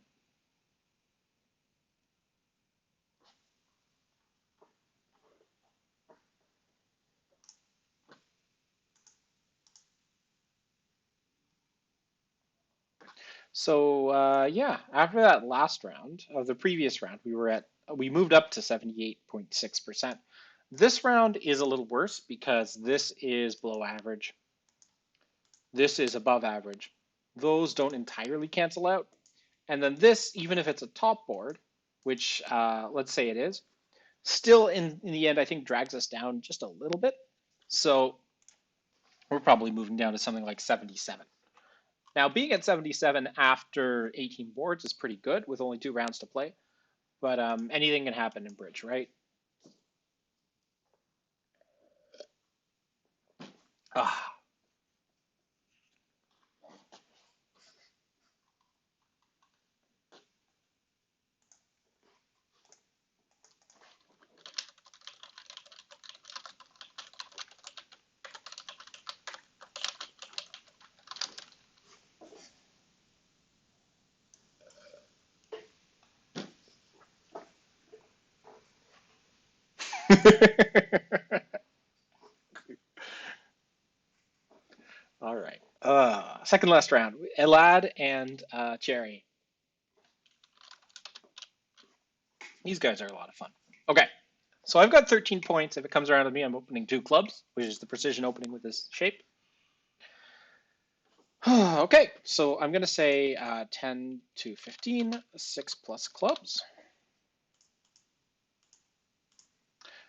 So yeah, after that last round of the previous round, we moved up to 78.6%. This round is a little worse because this is below average. This is above average. Those don't entirely cancel out. And then this, even if it's a top board, which let's say it is, still in the end, I think drags us down just a little bit. So we're probably moving down to something like 77. Now, being at 77 after 18 boards is pretty good with only 2 rounds to play, but anything can happen in bridge, right? Ah. All right. Second last round. Elad and Cherry. These guys are a lot of fun. Okay. So I've got 13 points. If it comes around to me, I'm opening 2 clubs, which is the precision opening with this shape. Okay, so I'm going to say 10 to 15, 6 plus clubs.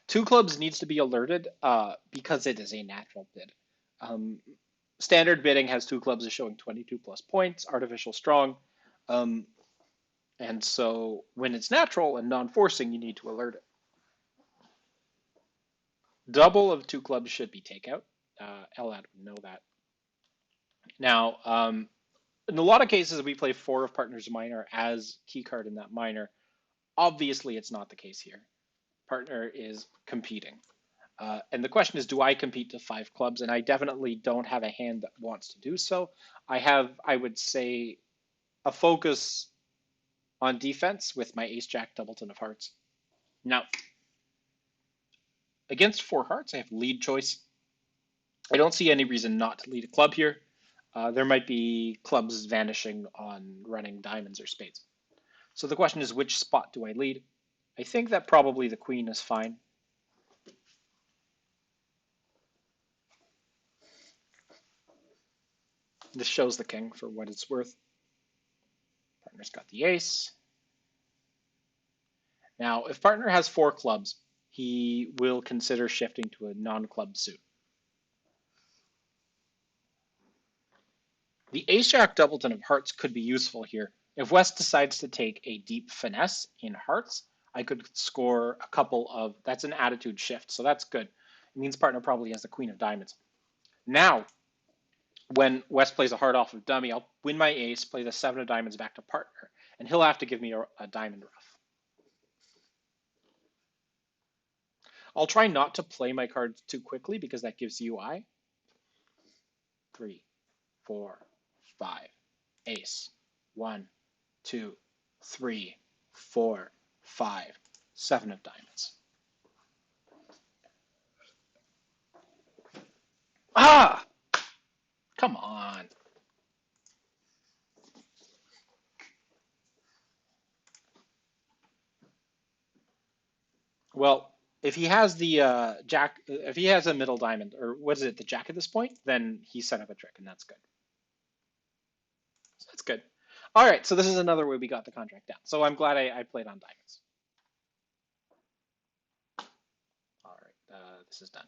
2 clubs needs to be alerted because it is a natural bid. Standard bidding has 2 clubs is showing 22 plus points, artificial strong. And so when it's natural and non-forcing, you need to alert it. Double of 2 clubs should be takeout. Elad would know that. Now, in a lot of cases, we play 4 of partner's minor as key card in that minor. Obviously, it's not the case here. Partner is competing. And the question is, do I compete to 5 clubs? And I definitely don't have a hand that wants to do so. I have, I would say, a focus on defense with my ace jack doubleton of hearts. Now, against 4 hearts, I have lead choice. I don't see any reason not to lead a club here. There might be clubs vanishing on running diamonds or spades. So the question is, which spot do I lead? I think that probably the queen is fine. This shows the king for what it's worth. Partner's got the ace. Now, if partner has 4 clubs, he will consider shifting to a non-club suit. The ace-jack doubleton of hearts could be useful here. If West decides to take a deep finesse in hearts, I could score a couple of, that's an attitude shift, so that's good. It means partner probably has the queen of diamonds. Now, when West plays a heart off of dummy, I'll win my ace, play the 7 of diamonds back to partner, and he'll have to give me a diamond ruff. I'll try not to play my cards too quickly because that gives you I. 3, 4, 5, ace. 1, 2, 3, 4, 5, 7 of diamonds. Ah! Come on. Well, if he has the jack, if he has a middle diamond, or what is it, the jack at this point, then he set up a trick, and that's good. So that's good. All right, so this is another way we got the contract down. So I'm glad I played on diamonds. All right, this is done.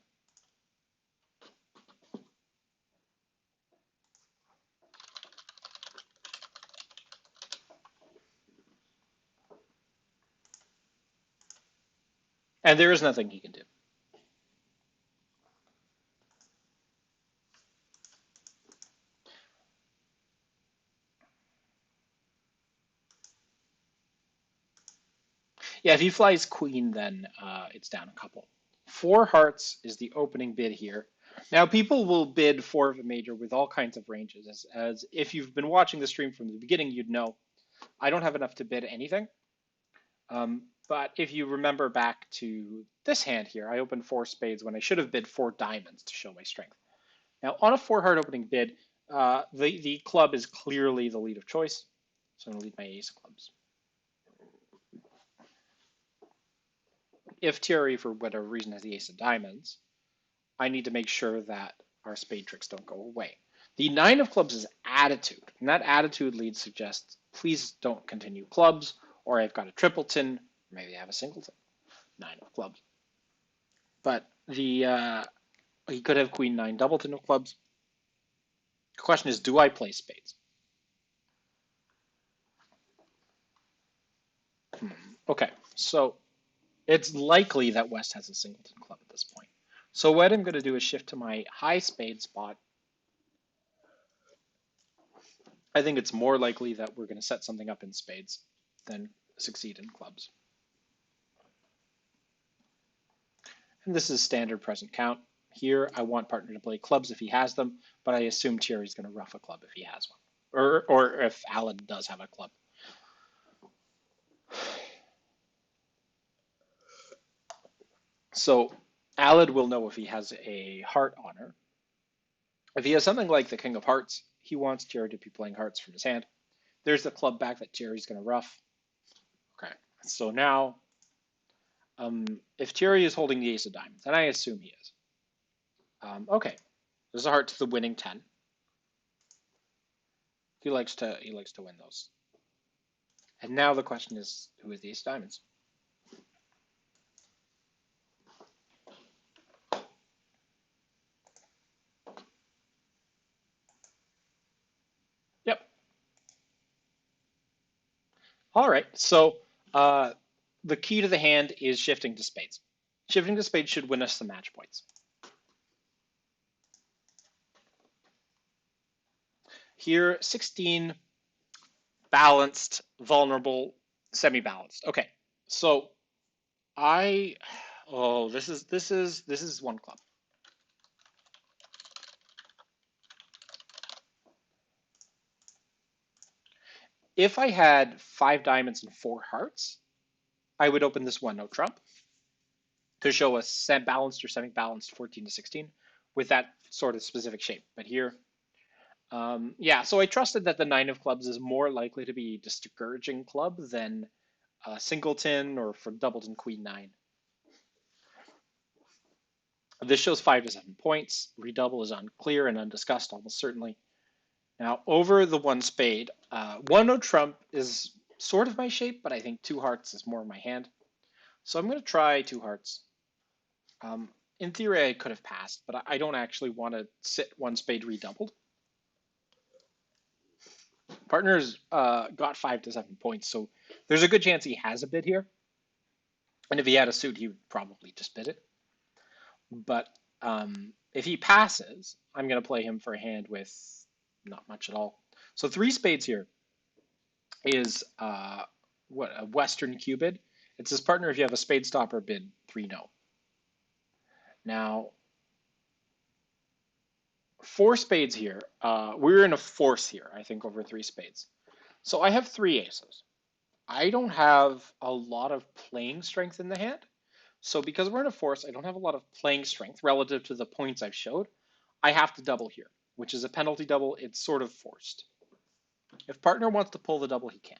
And there is nothing he can do. Yeah, if he flies queen, then it's down a couple. 4 hearts is the opening bid here. Now, people will bid 4 of a major with all kinds of ranges. As if you've been watching the stream from the beginning, you'd know I don't have enough to bid anything. But if you remember back to this hand here, I opened 4 spades when I should have bid 4 diamonds to show my strength. Now, on a 4 heart opening bid, the club is clearly the lead of choice. So I'm going to lead my ace of clubs. If Thierry, for whatever reason, has the ace of diamonds, I need to make sure that our spade tricks don't go away. The 9 of clubs is attitude, and that attitude lead suggests please don't continue clubs, or I've got a tripleton, maybe I have a singleton. 9 of clubs. But the he could have queen 9 doubleton of clubs. The question is, do I play spades? Okay, so it's likely that West has a singleton club at this point. So what I'm going to do is shift to my high spade spot. I think it's more likely that we're going to set something up in spades than succeed in clubs. And this is standard present count. Here, I want partner to play clubs if he has them, but I assume Thierry's going to ruff a club if he has one, or if Alan does have a club. So Alad will know if he has a heart honor. If he has something like the King of Hearts, he wants Thierry to be playing hearts from his hand. There's the club back that Thierry's going to ruff. Okay, so now, if Thierry is holding the ace of diamonds, and I assume he is, okay, there's a heart to the winning 10. He likes to win those. And now the question is, who is the ace of diamonds? Yep. All right. So the key to the hand is shifting to spades. Shifting to spades should win us some match points. Here, 16, balanced, vulnerable, semi-balanced. Okay. So this is one club. If I had 5 diamonds and 4 hearts, I would open this one no trump to show a balanced or semi-balanced 14 to 16 with that sort of specific shape. But here, yeah, so I trusted that the 9 of clubs is more likely to be a discouraging club than singleton or for doubleton queen 9. This shows 5 to 7 points. Redouble is unclear and undiscussed almost certainly. Now, over the 1 spade, 1 no trump is sort of my shape, but I think 2 hearts is more my hand. So I'm going to try 2 hearts. In theory, I could have passed, but I don't actually want to sit 1 spade redoubled. Partner's got 5 to 7 points, so there's a good chance he has a bid here. And if he had a suit, he would probably just bid it. But if he passes, I'm going to play him for a hand with not much at all. So 3 spades here is what, a Western Q bid. It says partner, if you have a spade stopper, bid 3 no. Now, four spades here. We're in a force here, I think, over three spades. So I have three aces. I don't have a lot of playing strength in the hand. So because we're in a force, I don't have a lot of playing strength relative to the points I've showed. I have to double here, which is a penalty double. It's sort of forced. If partner wants to pull the double, he can.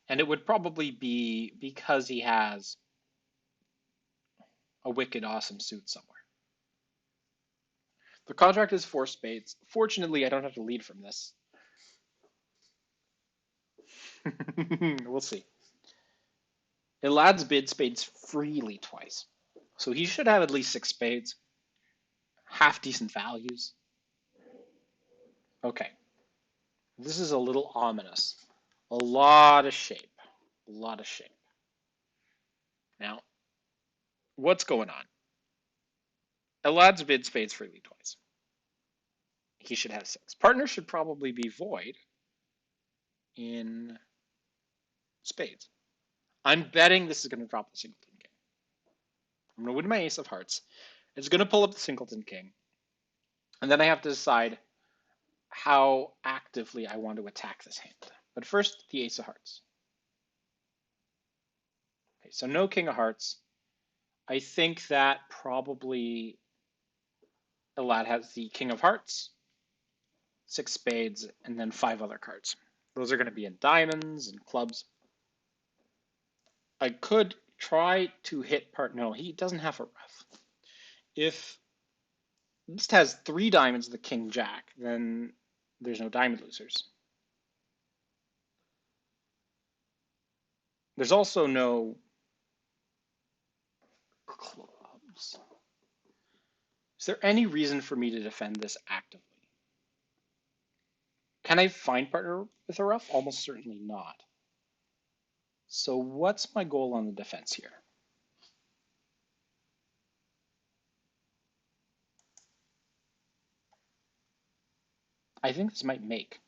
And it would probably be because he has a wicked awesome suit somewhere. The contract is four spades. Fortunately, I don't have to lead from this. We'll see. Elad's bid spades freely twice. So he should have at least six spades. Half decent values. Okay. This is a little ominous. A lot of shape. A lot of shape. Now, what's going on? Elad's bid spades freely twice. He should have six. Partner should probably be void in spades. I'm betting this is going to drop the singleton king. I'm going to win my ace of hearts. It's going to pull up the singleton king. And then I have to decide how actively I want to attack this hand. But first, the ace of hearts. Okay, so no king of hearts. I think that probably Elad has the king of hearts, six spades, and then five other cards. Those are going to be in diamonds and clubs. I could try to hit part. No, he doesn't have a rough. If this has three diamonds, the king jack, then there's no diamond losers. There's also no clubs. Is there any reason for me to defend this actively? Can I find partner with a rough? Almost certainly not. So what's my goal on the defense here? I think this might make.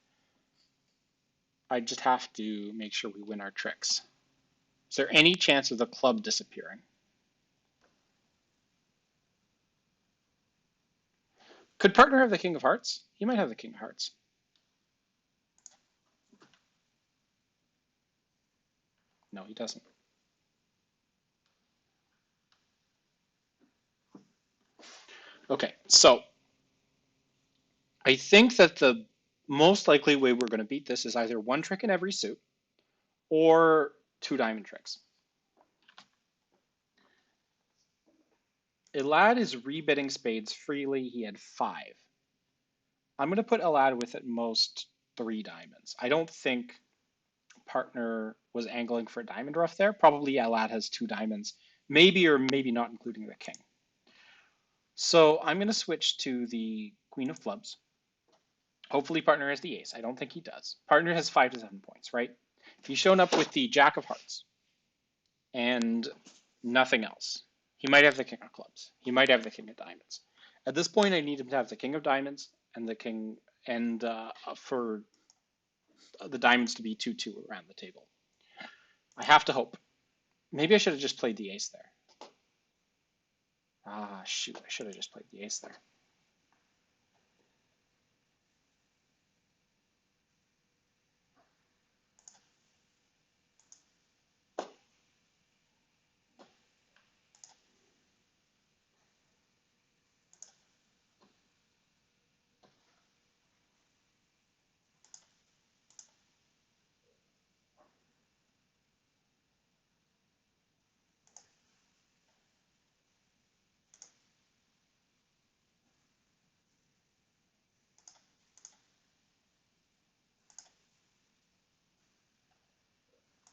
I just have to make sure we win our tricks. Is there any chance of the club disappearing? Could partner have the king of hearts? He might have the king of hearts. No, he doesn't. Okay, so I think that the most likely way we're going to beat this is either one trick in every suit or two diamond tricks. Elad is rebidding spades freely. He had five. I'm going to put Elad with at most three diamonds. I don't think partner was angling for a diamond rough there. Probably Elad has two diamonds, maybe or maybe not including the king. So I'm going to switch to the queen of clubs. Hopefully partner has the ace. I don't think he does. Partner has 5 to 7 points, right? If he's shown up with the jack of hearts and nothing else, he might have the king of clubs. He might have the king of diamonds. At this point, I need him to have the king of diamonds and the king, and for the diamonds to be 2-2 around the table. I have to hope. Maybe I should have just played the ace there. Ah, shoot, I should have just played the ace there.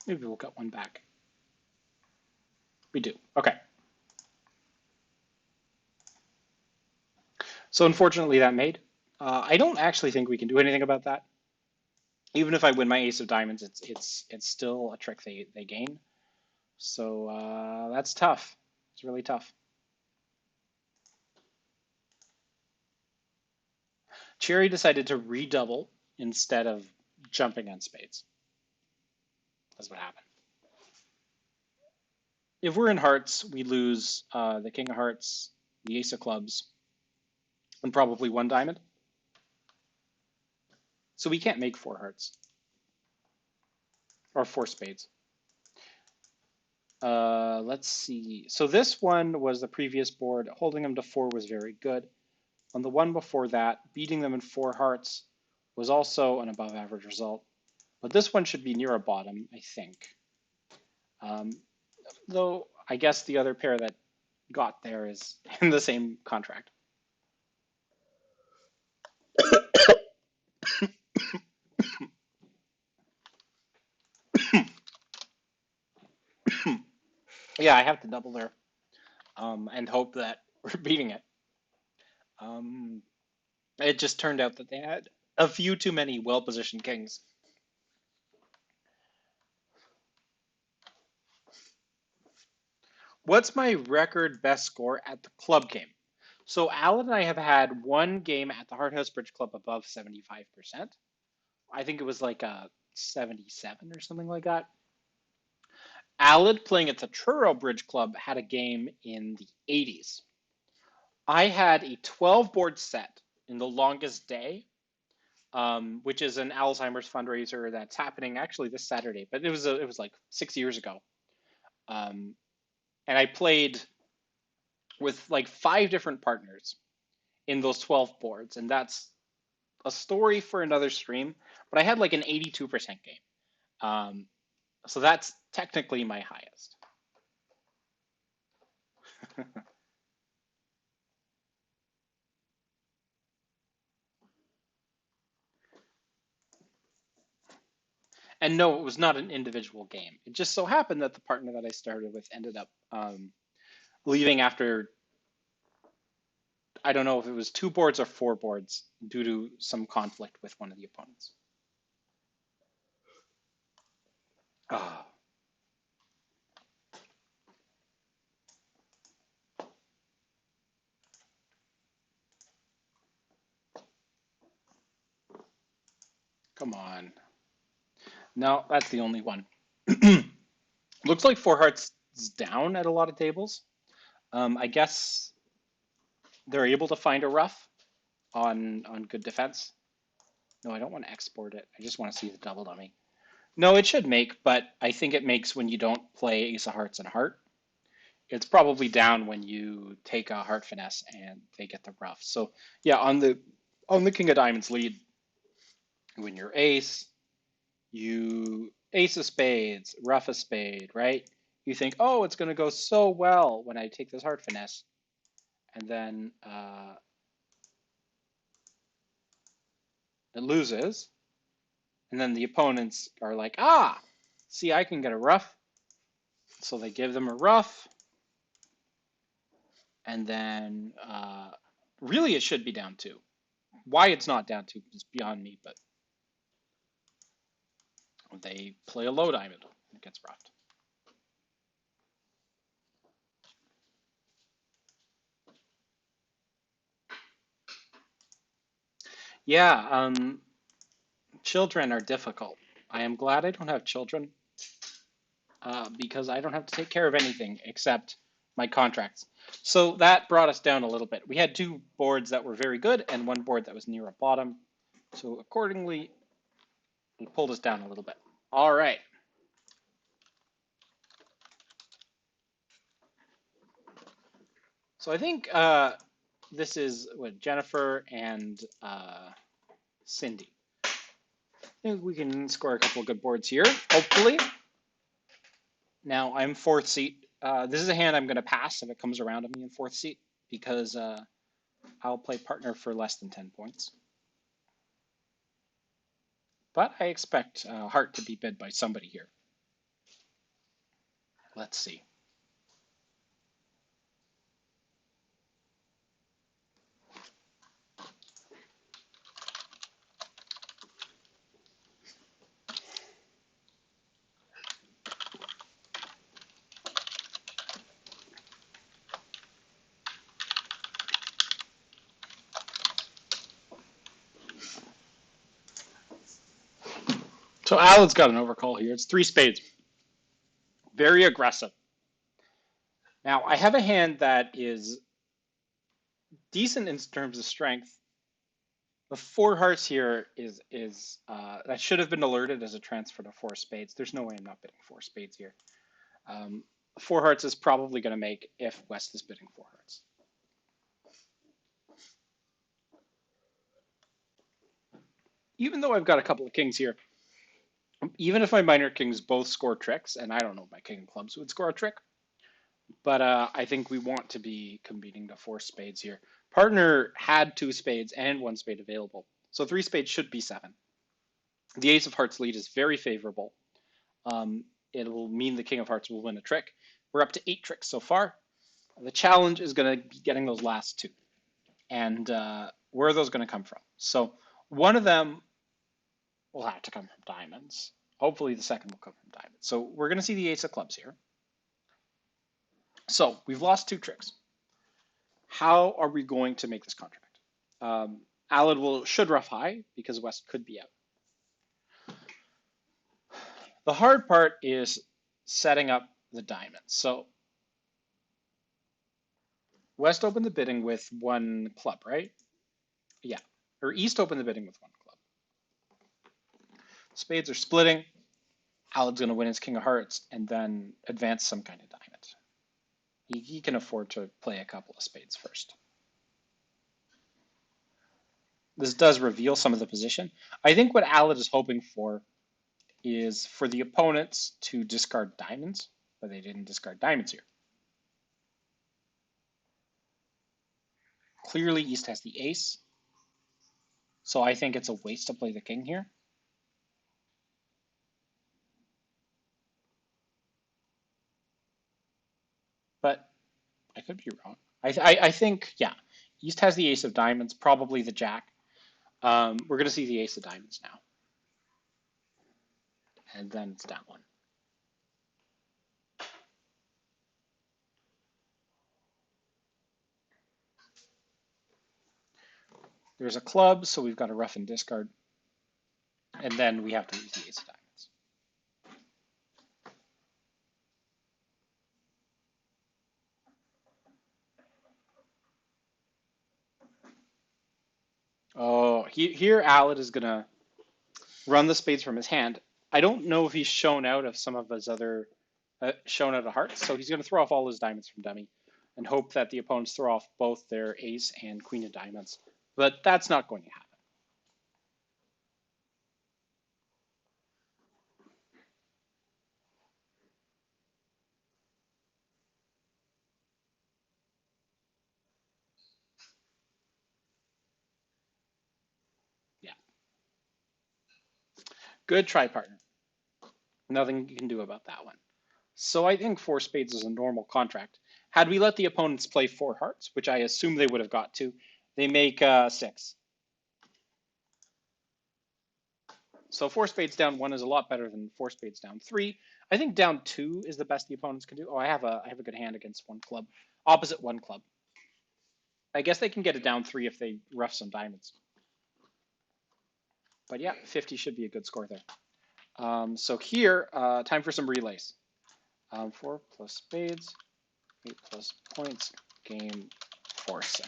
Maybe we'll get one back. We do. Okay. So unfortunately that made. I don't actually think we can do anything about that. Even if I win my ace of diamonds, it's still a trick they gain. So that's tough. It's really tough. Cherry decided to redouble instead of jumping on spades. That's what happened. If we're in hearts, we lose the king of hearts, the ace of clubs, and probably one diamond. So we can't make four hearts or four spades. Let's see. So this one was the previous board. Holding them to four was very good. On the one before that, beating them in four hearts was also an above average result. But this one should be near a bottom, I think. Um, though I guess the other pair that got there is in the same contract. Yeah, I have to double there and hope that we're beating it. Um, it just turned out that they had a few too many well-positioned kings. What's my record best score at the club game? So Alan and I have had one game at the Hart House Bridge Club above 75%. I think it was like a 77 or something like that. Alan playing at the Truro Bridge Club had a game in the 80s. I had a 12 board set in the longest day, which is an Alzheimer's fundraiser that's happening actually this Saturday, but it was like 6 years ago. Um, and I played with like five different partners in those 12 boards, and that's a story for another stream. But I had like an 82% game, so that's technically my highest. And no, it was not an individual game. It just so happened that the partner that I started with ended up leaving after, I don't know if it was two boards or four boards due to some conflict with one of the opponents. Oh, come on. No, that's the only one. Looks like four hearts is down at a lot of tables. I guess they're able to find a rough on good defense. No, I don't want to export it. I just want to see the double dummy. No, it should make, but I think it makes when you don't play Ace of Hearts and Heart. It's probably down when you take a Heart Finesse and they get the rough. So yeah, on the King of Diamonds lead, when you're Ace, you Ace of Spades, Rough of Spade, right? You think, oh, it's going to go so well when I take this Heart Finesse, and then it loses, and then the opponents are like, ah, see, I can get a rough. So they give them a rough, and then really it should be down two. Why it's not down two is beyond me, but they play a low diamond. It gets roughed. Yeah, children are difficult. I am glad I don't have children because I don't have to take care of anything except my contracts. So that brought us down a little bit. We had two boards that were very good and one board that was near a bottom. So accordingly, it pulled us down a little bit. All right. So I think this is what Jennifer and Cindy. I think we can score a couple of good boards here, hopefully. Now I'm fourth seat. This is a hand I'm going to pass if it comes around to me in fourth seat because I'll play partner for less than 10 points. But I expect Hart to be bid by somebody here. Let's see. So Alan's got an overcall here. It's three spades. Very aggressive. Now, I have a hand that is decent in terms of strength. The four hearts here is that should have been alerted as a transfer to four spades. There's no way I'm not bidding four spades here. Um, Four hearts is probably going to make if West is bidding four hearts. Even though I've got a couple of kings here, even if my minor kings both score tricks, and I don't know if my king of clubs would score a trick, but I think we want to be competing to four spades here. Partner had two spades and one spade available, so three spades should be seven. The ace of hearts lead is very favorable. It will mean the king of hearts will win a trick. We're up to 8 tricks so far. The challenge is going to be getting those last two, and where are those going to come from? So one of them will have to come from diamonds. Hopefully the second will come from diamonds. So we're going to see the ace of clubs here. So we've lost 2 tricks. How are we going to make this contract? Alad should ruff high because West could be out. The hard part is setting up the diamonds. So West opened the bidding with 1 club, right? Yeah. Or East opened the bidding with 1 club. Spades are splitting. Alad's going to win his king of hearts and then advance some kind of diamond. He can afford to play a couple of spades first. This does reveal some of the position. I think what Alad is hoping for is for the opponents to discard diamonds, but they didn't discard diamonds here. Clearly, East has the ace, so I think it's a waste to play the king here. But I could be wrong. I think, yeah, East has the ace of diamonds, probably the jack. We're going to see the ace of diamonds now. And then it's down 1. There's a club, so we've got a rough and discard. And then we have to lose the ace of diamonds. Oh, here Alad is going to run the spades from his hand. I don't know if he's shown out of some of his other, shown out of hearts, so he's going to throw off all his diamonds from dummy and hope that the opponents throw off both their ace and queen of diamonds. But that's not going to happen. Yeah. Good try, partner. Nothing you can do about that one. So I think 4 spades is a normal contract. Had we let the opponents play 4 hearts, which I assume they would have got to, they make 6. So 4 spades down 1 is a lot better than 4 spades down 3. I think down 2 is the best the opponents can do. Oh, I have a good hand against 1 club, opposite 1 club. I guess they can get it down 3 if they rough some diamonds. But yeah, 50 should be a good score there. So here, time for some relays. 4 plus spades, 8 plus points, game forcing.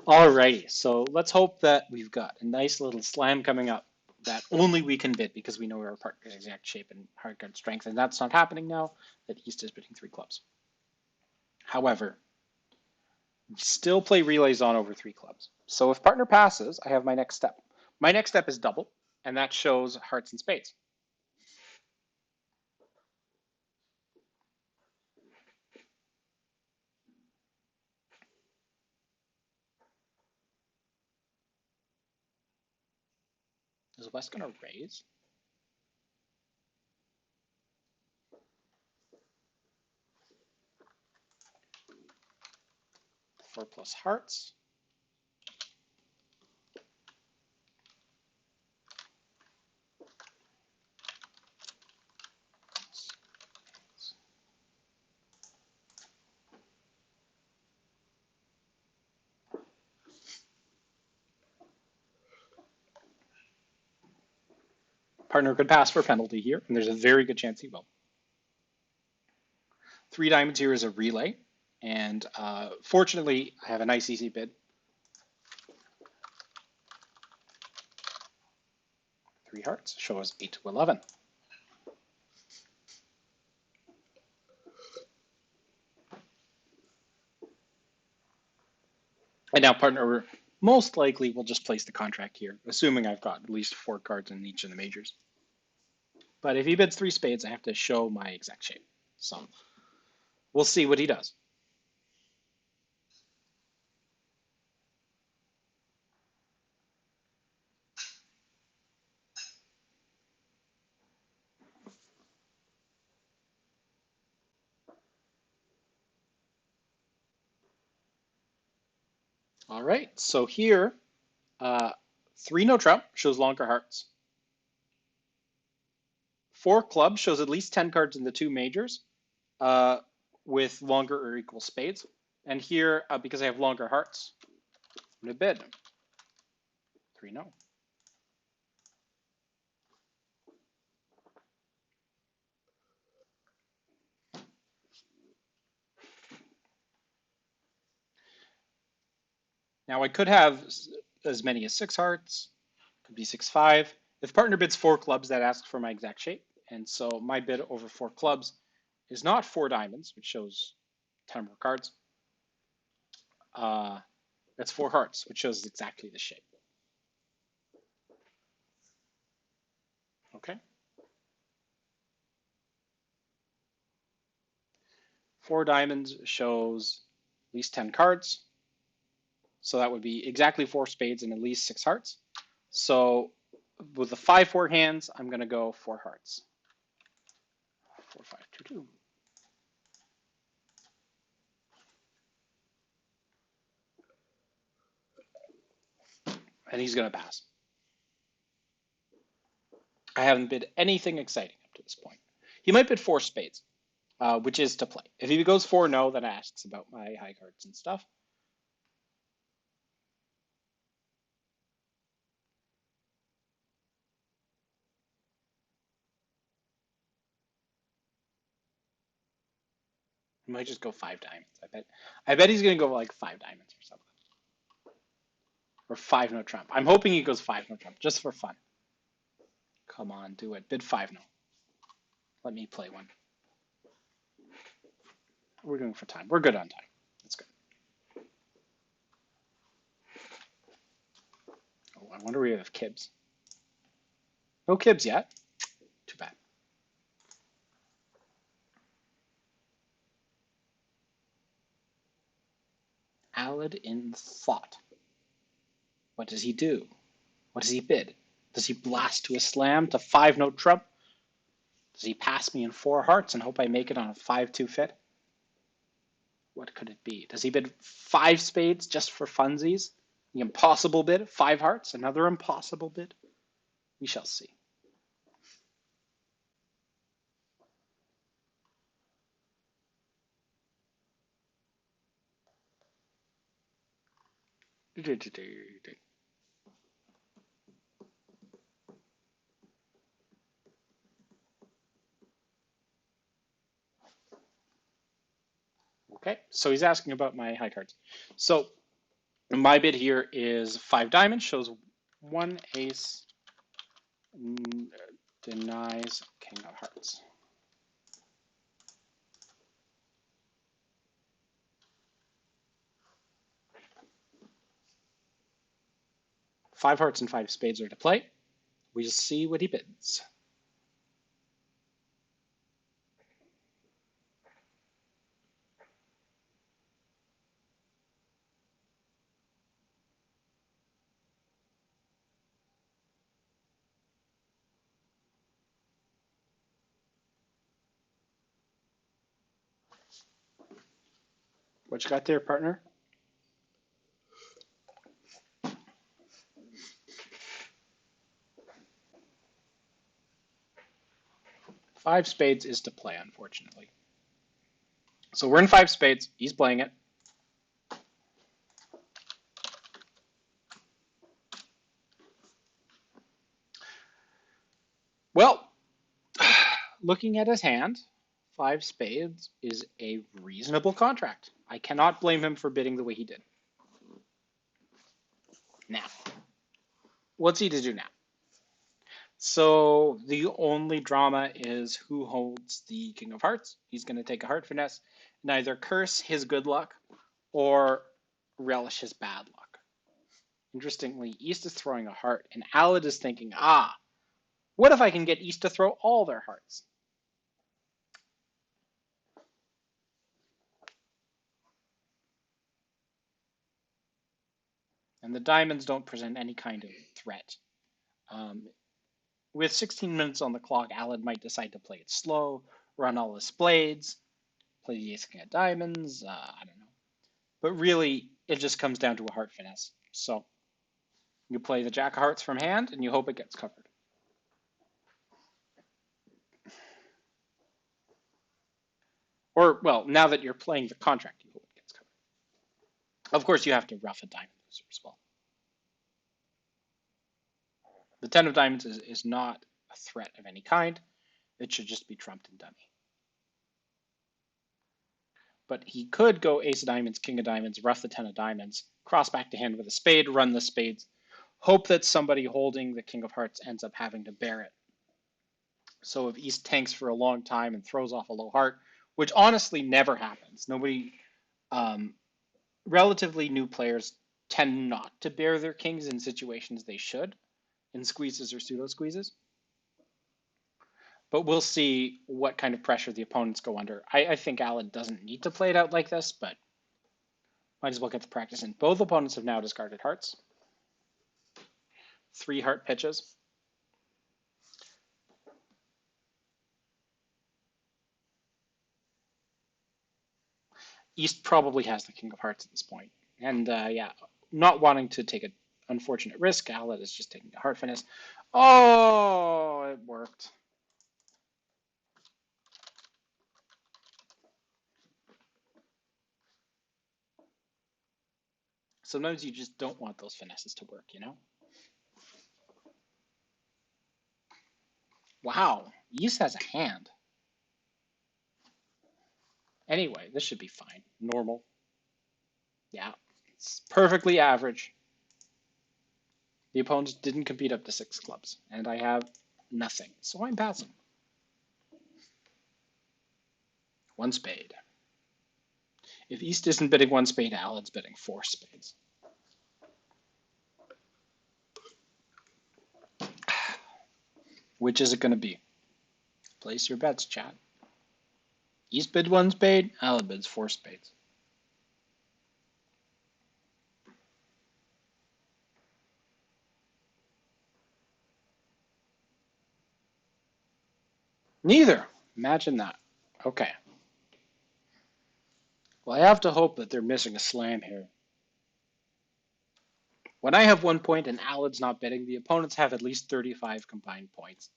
Alrighty, so let's hope that we've got a nice little slam coming up that only we can bid because we know our partner's exact shape and hard card strength, and that's not happening now that East is bidding 3 clubs. However, we still play relays on over 3 clubs. So if partner passes, I have my next step. My next step is double, and that shows hearts and spades. Is West going to raise? Four plus hearts. Partner could pass for penalty here, and there's a very good chance he will. 3 diamonds here is a relay, and fortunately, I have a nice easy bid. 3 hearts shows 8 to 11. And now partner most likely will just place the contract here, assuming I've got at least 4 cards in each of the majors. But if he bids 3 spades, I have to show my exact shape. So we'll see what he does. All right, so here, 3 no trump shows longer hearts. 4 clubs shows at least 10 cards in the 2 majors uh, with longer or equal spades. And here, because I have longer hearts, I'm going to bid 3 no. Now I could have as many as 6 hearts, could be 6-5. If partner bids 4 clubs, that asks for my exact shape. And so my bid over 4 clubs is not 4 diamonds, which shows 10 more cards. That's 4 hearts, which shows exactly the shape. Okay. 4 diamonds shows at least 10 cards. So that would be exactly 4 spades and at least 6 hearts. So with the 5-4 hands, I'm going to go 4 hearts. 4, 5, 2, 2. And he's going to pass. I haven't bid anything exciting up to this point. He might bid 4 spades, which is to play. If he goes 4 no, then asks about my high cards and stuff. He might just go 5 diamonds. I bet he's going to go like 5 diamonds or something. Or 5 no trump. I'm hoping he goes 5 no trump, just for fun. Come on, do it. Bid 5 no. Let me play one. We're going for time. We're good on time. That's good. Oh, I wonder we have kibs. No kibs yet. Too bad. Alad in thought. What does he do? What does he bid? Does he blast to a slam to 5 no trump? Does he pass me in 4 hearts and hope I make it on a 5-2 fit? What could it be? Does he bid 5 spades just for funsies? The impossible bid, 5 hearts, another impossible bid? We shall see. Okay, so he's asking about my high cards. So my bid here is 5 diamonds, shows 1 ace, denies king of hearts. Five hearts and 5 spades are to play. We'll see what he bids. What you got there, partner? Five spades is to play, unfortunately. So we're in 5 spades. He's playing it. Well, looking at his hand, five spades is a reasonable contract. I cannot blame him for bidding the way he did. Now, what's he to do now? So the only drama is who holds the King of Hearts. He's going to take a heart finesse, and either curse his good luck or relish his bad luck. Interestingly, East is throwing a heart, and Alad is thinking, what if I can get East to throw all their hearts? And the diamonds don't present any kind of threat. Um, with 16 minutes on the clock, Alad might decide to play it slow, run all his blades, play the ace king of diamonds. I don't know. But really, it just comes down to a heart finesse. So you play the jack of hearts from hand, and you hope it gets covered. Or, well, now that you're playing the contract, you hope it gets covered. Of course, you have to rough a diamond loser as well. The 10 of diamonds is not a threat of any kind. It should just be trumped and dummy. But he could go ace of diamonds, king of diamonds, rough the 10 of diamonds, cross back to hand with a spade, run the spades, hope that somebody holding the king of hearts ends up having to bear it. So if East tanks for a long time and throws off a low heart, which honestly never happens, um, relatively new players tend not to bear their kings in situations they should, in squeezes or pseudo squeezes. But we'll see what kind of pressure the opponents go under. I think Alad doesn't need to play it out like this, but might as well get the practice in. Both opponents have now discarded hearts. 3 heart pitches. East probably has the king of hearts at this point. And yeah, not wanting to take an unfortunate risk, Alad is just taking a heart finesse. Oh, it worked. Sometimes you just don't want those finesses to work, you know? Wow, East has a hand. Anyway, this should be fine. Normal. Yeah, it's perfectly average. The opponents didn't compete up to 6 clubs, and I have nothing, so I'm passing. 1 spade. If East isn't bidding 1 spade, Alad's bidding 4 spades. Which is it going to be? Place your bets, chat. East bid 1 spade, Alad bids 4 spades. Neither. Imagine that. Okay. Well, I have to hope that they're missing a slam here. When I have 1 point and Alad's not bidding, the opponents have at least 35 combined points.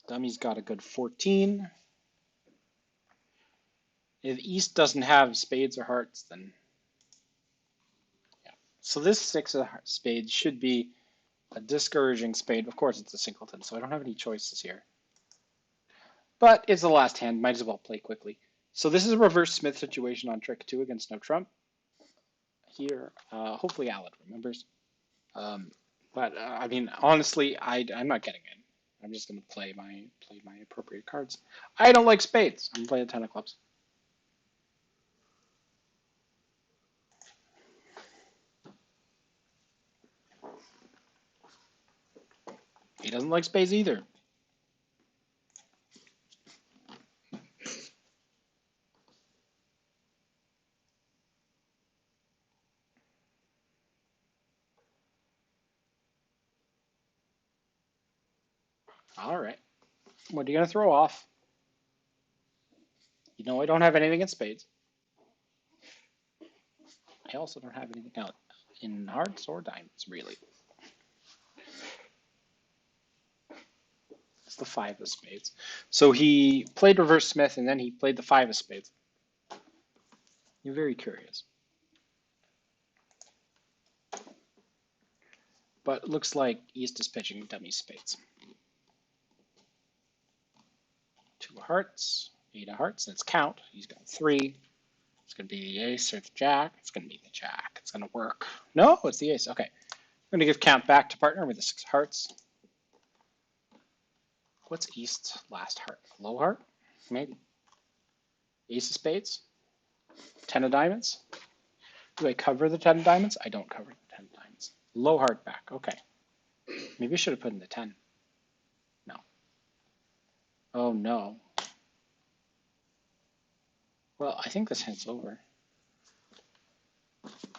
Dummy's got a good 14. If East doesn't have spades or hearts, then yeah. So this 6 of spades should be a discouraging spade. Of course, it's a singleton, so I don't have any choices here. But it's the last hand. Might as well play quickly. So this is a reverse Smith situation on trick 2 against no trump. Here, hopefully Alad remembers. I mean, honestly, I'm not getting in. I'm just going to play my appropriate cards. I don't like spades. I'm playing a 10 of clubs. He doesn't like spades either. All right. What are you going to throw off? You know I don't have anything in spades. I also don't have anything out in hearts or diamonds, really. It's the 5 of spades. So he played reverse Smith, and then he played the 5 of spades. You're very curious. But it looks like East is pitching dummy spades. 2 hearts, 8 of hearts. Let's count. He's got 3. It's going to be the ace or the jack. It's going to be the jack. It's going to work. No, it's the ace. Okay. I'm going to give count back to partner with the 6 hearts. What's East's last heart? Low heart? Maybe. Ace of spades? 10 of diamonds? Do I cover the 10 of diamonds? I don't cover the 10 of diamonds. Low heart back. Okay. Maybe I should have put in the 10. No. Oh, no. Well, I think this hand's over.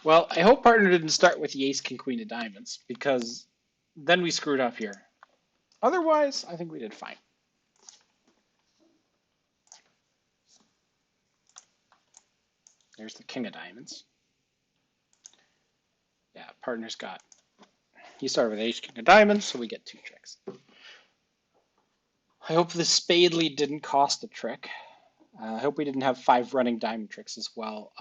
Well, I hope partner didn't start with the ace, king, queen of diamonds, because then we screwed up here. Otherwise, I think we did fine. There's the king of diamonds. Yeah, partner's got, he started with ace, king of diamonds, so we get 2 tricks. I hope the spade lead didn't cost a trick. I hope we didn't have 5 running diamond tricks as well.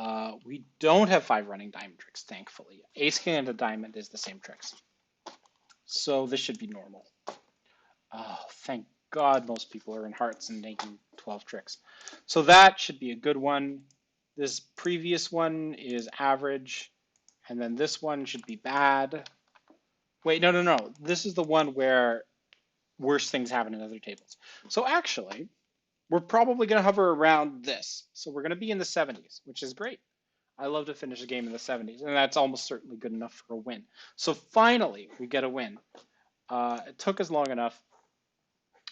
We don't have 5 running diamond tricks, thankfully. Ace, king, and a diamond is the same tricks. So this should be normal. Oh, thank God most people are in hearts and making 12 tricks. So that should be a good one. This previous one is average. And then this one should be bad. Wait, no. This is the one where worse things happen in other tables. So actually, we're probably going to hover around this. So we're going to be in the 70s, which is great. I love to finish a game in the 70s, and that's almost certainly good enough for a win. So finally, we get a win. It took us long enough.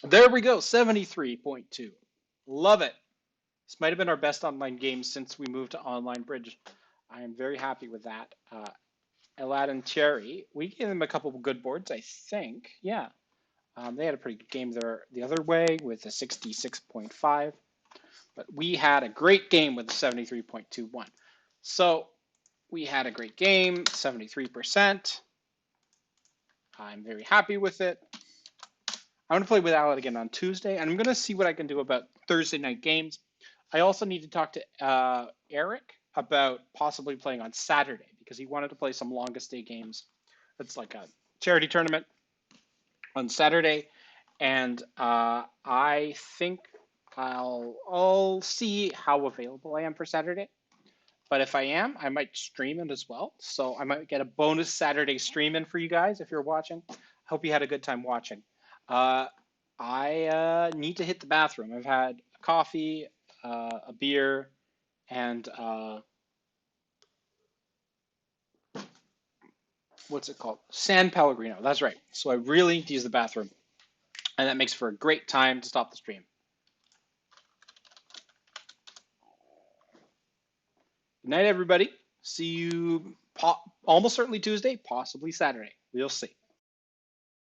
There we go, 73.2. Love it. This might have been our best online game since we moved to Online Bridge. I am very happy with that. Elad and Cherry, we gave them a couple of good boards, I think. Yeah, they had a pretty good game there the other way with a 66.5. But we had a great game with a 73.21. So we had a great game, 73%. I'm very happy with it. I'm going to play with Alec again on Tuesday, and I'm going to see what I can do about Thursday night games. I also need to talk to Eric about possibly playing on Saturday because he wanted to play some longest day games. It's like a charity tournament on Saturday, and I think I'll see how available I am for Saturday. But if I am, I might stream it as well. So I might get a bonus Saturday stream in for you guys if you're watching. Hope you had a good time watching. I need to hit the bathroom. I've had a coffee, a beer, and what's it called? San Pellegrino. That's right. So I really need to use the bathroom. And that makes for a great time to stop the stream. Good night, everybody. See you almost certainly Tuesday, possibly Saturday. We'll see.